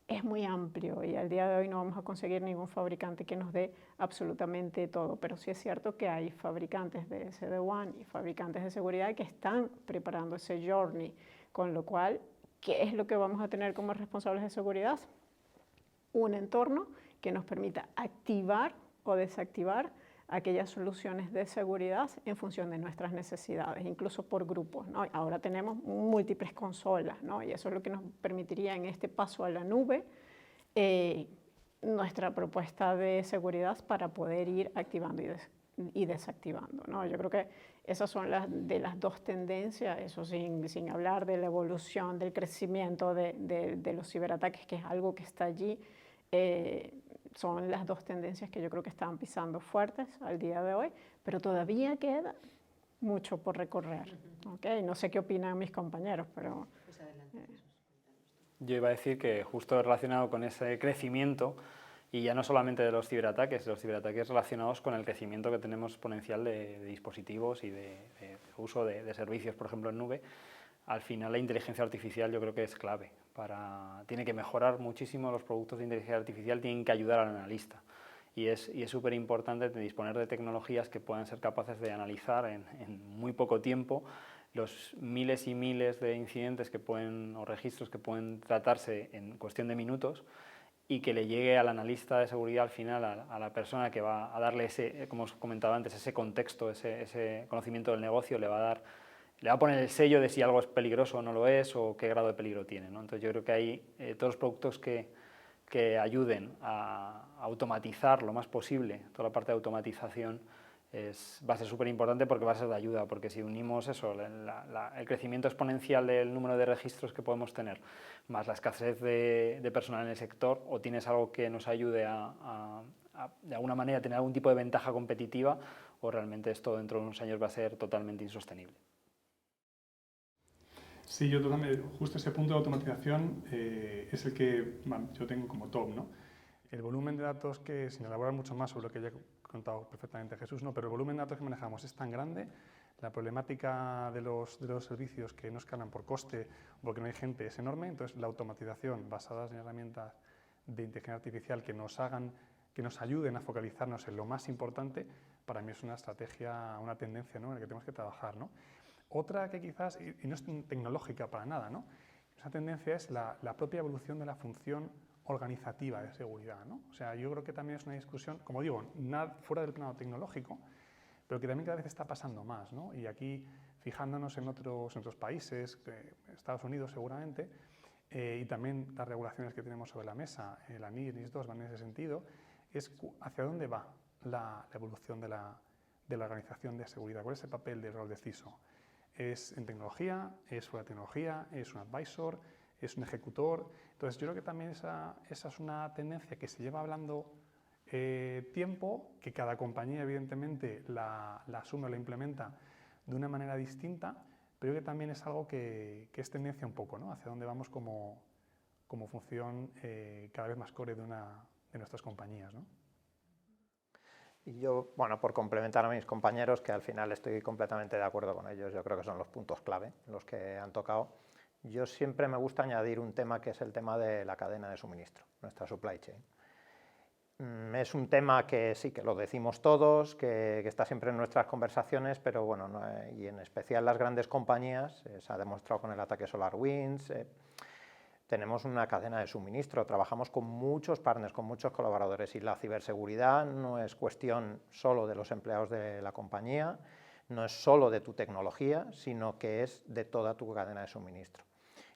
Speaker 3: es muy amplio y al día de hoy no vamos a conseguir ningún fabricante que nos dé absolutamente todo, pero sí es cierto que hay fabricantes de SD-WAN y fabricantes de seguridad que están preparando ese journey, con lo cual, ¿qué es lo que vamos a tener como responsables de seguridad? Un entorno que nos permita activar o desactivar aquellas soluciones de seguridad en función de nuestras necesidades, incluso por grupos, ¿no? Ahora tenemos múltiples consolas, ¿no? Y eso es lo que nos permitiría en este paso a la nube nuestra propuesta de seguridad para poder ir activando y desactivando, ¿no? Yo creo que esas son las dos tendencias, eso sin hablar de la evolución, del crecimiento de los ciberataques, que es algo que está allí. Son las dos tendencias que yo creo que están pisando fuertes al día de hoy, pero todavía queda mucho por recorrer. ¿Okay? No sé qué opinan mis compañeros, pero...
Speaker 1: Pues adelante, Jesús.
Speaker 2: Yo iba a decir que justo relacionado con ese crecimiento, y ya no solamente de los ciberataques relacionados con el crecimiento que tenemos exponencial de dispositivos y de uso de servicios, por ejemplo, en nube, al final la inteligencia artificial yo creo que es clave. Tiene que mejorar muchísimo los productos de inteligencia artificial, tienen que ayudar al analista. Y es súper importante disponer de tecnologías que puedan ser capaces de analizar en muy poco tiempo los miles y miles de incidentes o registros que pueden tratarse en cuestión de minutos, y que le llegue al analista de seguridad al final, a la persona que va a darle como os comentaba antes, ese contexto, ese conocimiento del negocio, le va a poner el sello de si algo es peligroso o no lo es, o qué grado de peligro tiene, ¿no? Entonces yo creo que hay todos los productos que ayuden a automatizar lo más posible, toda la parte de automatización va a ser súper importante, porque va a ser de ayuda, porque si unimos eso, el crecimiento exponencial del número de registros que podemos tener, más la escasez de personal en el sector, o tienes algo que nos ayude a de alguna manera tener algún tipo de ventaja competitiva, o realmente esto dentro de unos años va a ser totalmente insostenible.
Speaker 5: Sí, yo totalmente, justo ese punto de automatización es el que yo tengo como top, ¿no? El volumen de datos que, sin elaborar mucho más sobre lo que ya he contado perfectamente Jesús, no, pero el volumen de datos que manejamos es tan grande, la problemática de los servicios que no escalan por coste o porque no hay gente es enorme, entonces la automatización basada en herramientas de inteligencia artificial que nos ayuden a focalizarnos en lo más importante, para mí es una estrategia, una tendencia, ¿no?, en la que tenemos que trabajar, ¿no? Otra que quizás, y no es tecnológica para nada, ¿no?, esa tendencia es la propia evolución de la función organizativa de seguridad, ¿no? O sea, yo creo que también es una discusión, como digo, nada fuera del plano tecnológico, pero que también cada vez está pasando más, ¿no? Y aquí, fijándonos en otros países, Estados Unidos seguramente, y también las regulaciones que tenemos sobre la mesa, la NIS, NIS2 van en ese sentido, es hacia dónde va la evolución de la organización de seguridad, cuál es el papel del rol de CISO. ¿Es en tecnología? ¿Es fuera de tecnología? ¿Es un advisor? ¿Es un ejecutor? Entonces yo creo que también esa es una tendencia que se lleva hablando tiempo, que cada compañía evidentemente la asume o la implementa de una manera distinta, pero que también es algo que es tendencia un poco, ¿no?, hacia dónde vamos como función cada vez más core de nuestras compañías, ¿no?
Speaker 4: Y yo, bueno, por complementar a mis compañeros, que al final estoy completamente de acuerdo con ellos, yo creo que son los puntos clave los que han tocado. Yo siempre me gusta añadir un tema que es el tema de la cadena de suministro, nuestra supply chain. Es un tema que sí, que lo decimos todos, que está siempre en nuestras conversaciones, pero bueno, y en especial las grandes compañías, se ha demostrado con el ataque SolarWinds, tenemos una cadena de suministro, trabajamos con muchos partners, con muchos colaboradores, y la ciberseguridad no es cuestión solo de los empleados de la compañía, no es solo de tu tecnología, sino que es de toda tu cadena de suministro.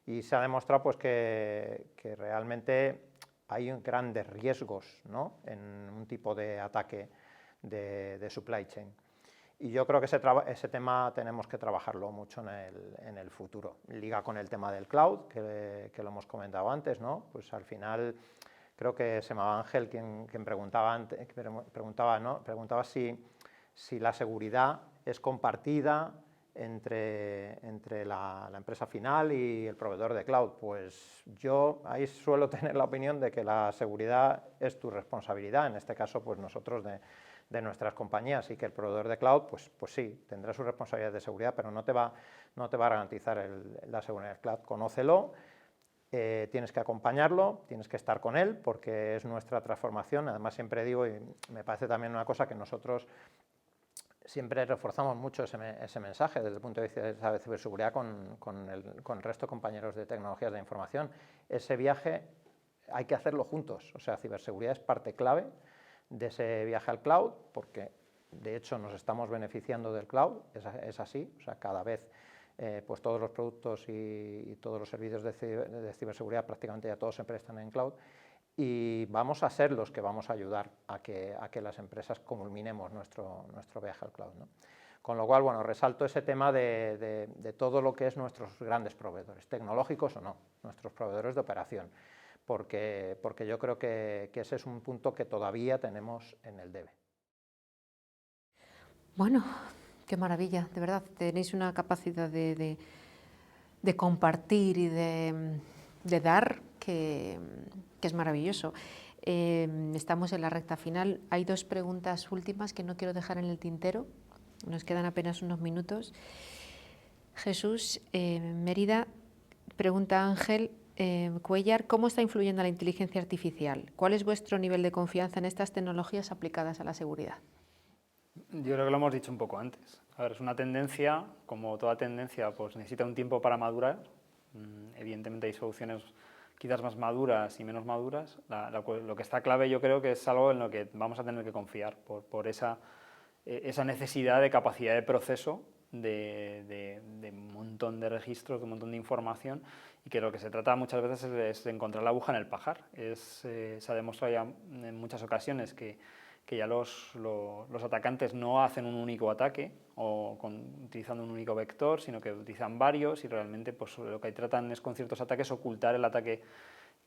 Speaker 4: Y se ha demostrado pues, que realmente hay grandes riesgos, ¿no?, en un tipo de ataque de supply chain. Y yo creo que ese tema tenemos que trabajarlo mucho en el futuro. Liga con el tema del cloud, que lo hemos comentado antes, ¿no? Pues al final creo que se llamaba Ángel quien preguntaba si la seguridad es compartida entre la empresa final y el proveedor de cloud. Pues yo ahí suelo tener la opinión de que la seguridad es tu responsabilidad, en este caso pues nosotros de nuestras compañías, y que el proveedor de cloud pues sí, tendrá su responsabilidad de seguridad, pero no te va a garantizar la seguridad del cloud. Conócelo, tienes que acompañarlo, tienes que estar con él, porque es nuestra transformación. Además siempre digo, y me parece también una cosa que nosotros siempre reforzamos mucho ese mensaje desde el punto de vista de la ciberseguridad con el resto de compañeros de tecnologías de información. Ese viaje hay que hacerlo juntos, o sea, ciberseguridad es parte clave de ese viaje al cloud, porque de hecho nos estamos beneficiando del cloud, es así, o sea, cada vez pues todos los productos y todos los servicios de ciberseguridad prácticamente ya todos siempre están en cloud, y vamos a ser los que vamos a ayudar a que las empresas culminemos nuestro viaje al cloud, ¿no? Con lo cual, bueno, resalto ese tema de todo lo que es nuestros grandes proveedores, tecnológicos o no, nuestros proveedores de operación, porque yo creo que ese es un punto que todavía tenemos en el debe.
Speaker 1: Bueno, qué maravilla, de verdad, tenéis una capacidad de compartir y de dar que es maravilloso. Estamos en la recta final. Hay 2 preguntas últimas que no quiero dejar en el tintero. Nos quedan apenas unos minutos. Jesús, Mérida, pregunta Ángel Cuellar, ¿cómo está influyendo la inteligencia artificial? ¿Cuál es vuestro nivel de confianza en estas tecnologías aplicadas a la seguridad?
Speaker 2: Yo creo que lo hemos dicho un poco antes. A ver, es una tendencia, como toda tendencia, pues necesita un tiempo para madurar. Evidentemente hay soluciones quizás más maduras y menos maduras. Lo que está clave yo creo que es algo en lo que vamos a tener que confiar por esa necesidad de capacidad de proceso, de un montón de registros, de un montón de información, y que lo que se trata muchas veces es de encontrar la aguja en el pajar. Se ha demostrado ya en muchas ocasiones que ya los atacantes no hacen un único ataque utilizando un único vector, sino que utilizan varios, y realmente pues, lo que tratan es con ciertos ataques ocultar el ataque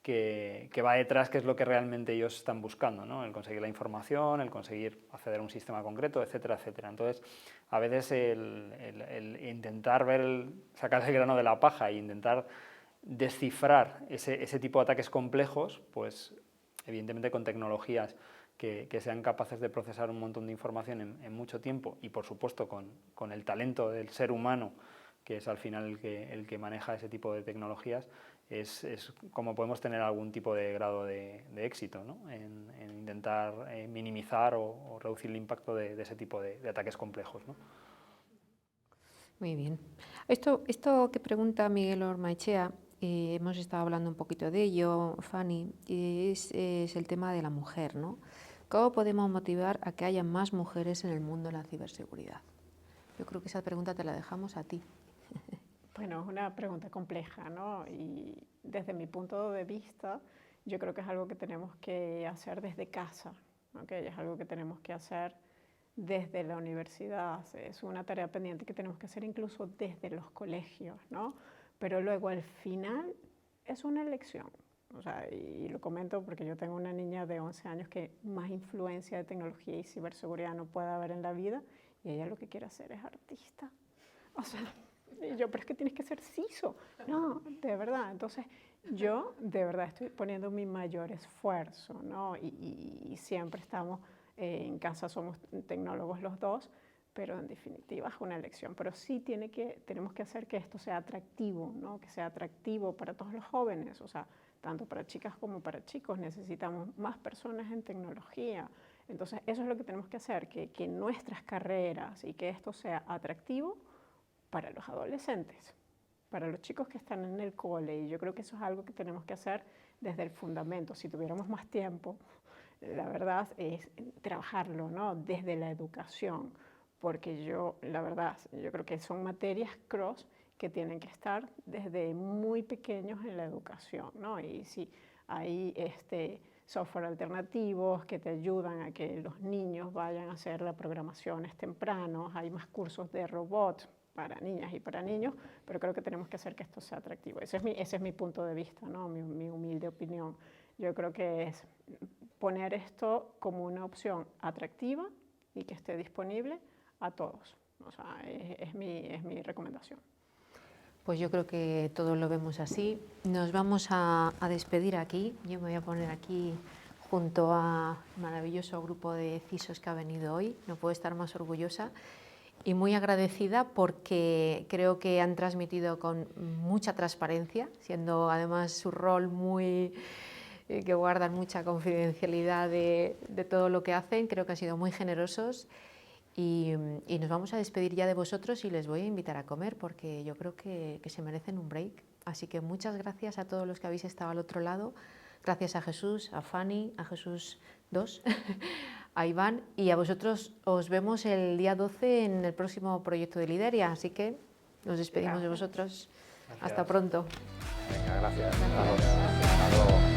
Speaker 2: que va detrás, que es lo que realmente ellos están buscando, ¿no? El conseguir la información, el conseguir acceder a un sistema concreto, etcétera, etcétera. Entonces, a veces el intentar sacar el grano de la paja e intentar descifrar ese tipo de ataques complejos, pues evidentemente con tecnologías que sean capaces de procesar un montón de información en mucho tiempo, y por supuesto con el talento del ser humano, que es al final el que maneja ese tipo de tecnologías, es como podemos tener algún tipo de grado de éxito, ¿no? en intentar minimizar o reducir el impacto de ese tipo de ataques complejos, ¿no?
Speaker 1: Muy bien. Esto que pregunta Miguel Ormaechea, hemos estado hablando un poquito de ello, Fanny, es el tema de la mujer, ¿no? ¿Cómo podemos motivar a que haya más mujeres en el mundo de la ciberseguridad? Yo creo que esa pregunta te la dejamos a ti.
Speaker 3: Bueno, es una pregunta compleja, ¿no? Y desde mi punto de vista, yo creo que es algo que tenemos que hacer desde casa, ¿okay? Es algo que tenemos que hacer desde la universidad, es una tarea pendiente que tenemos que hacer incluso desde los colegios, ¿no? Pero luego al final es una elección. O sea, y lo comento porque yo tengo una niña de 11 años que más influencia de tecnología y ciberseguridad no puede haber en la vida, y ella lo que quiere hacer es artista. O sea, y yo, pero es que tienes que ser CISO. No, de verdad. Entonces, yo de verdad estoy poniendo mi mayor esfuerzo, ¿no? Y siempre estamos, en casa somos tecnólogos los dos, pero en definitiva es una elección. Pero sí tenemos que hacer que esto sea atractivo, ¿no? Que sea atractivo para todos los jóvenes, o sea, tanto para chicas como para chicos. Necesitamos más personas en tecnología. Entonces, eso es lo que tenemos que hacer, que nuestras carreras y que esto sea atractivo para los adolescentes, para los chicos que están en el cole, y yo creo que eso es algo que tenemos que hacer desde el fundamento. Si tuviéramos más tiempo, la verdad es trabajarlo, ¿no? Desde la educación, porque la verdad, yo creo que son materias cross que tienen que estar desde muy pequeños en la educación, ¿no? Y si hay software alternativos que te ayudan a que los niños vayan a hacer las programaciones tempranos, hay más cursos de robots para niñas y para niños, pero creo que tenemos que hacer que esto sea atractivo. Ese es mi punto de vista, ¿no? Mi humilde opinión. Yo creo que es poner esto como una opción atractiva y que esté disponible a todos. O sea, es mi recomendación.
Speaker 1: Pues yo creo que todos lo vemos así. Nos vamos a despedir aquí. Yo me voy a poner aquí junto a un maravilloso grupo de CISOs que ha venido hoy. No puedo estar más orgullosa. Y muy agradecida porque creo que han transmitido con mucha transparencia, siendo además su rol que guardan mucha confidencialidad de todo lo que hacen. Creo que han sido muy generosos y nos vamos a despedir ya de vosotros y les voy a invitar a comer porque yo creo que se merecen un break. Así que muchas gracias a todos los que habéis estado al otro lado. Gracias a Jesús, a Fanny, a Jesús 2, a Iván, y a vosotros os vemos el día 12 en el próximo proyecto de Lideria, así que nos despedimos de vosotros.
Speaker 2: Gracias.
Speaker 1: Hasta pronto.
Speaker 4: Venga, gracias.
Speaker 1: Gracias.
Speaker 4: Hasta luego.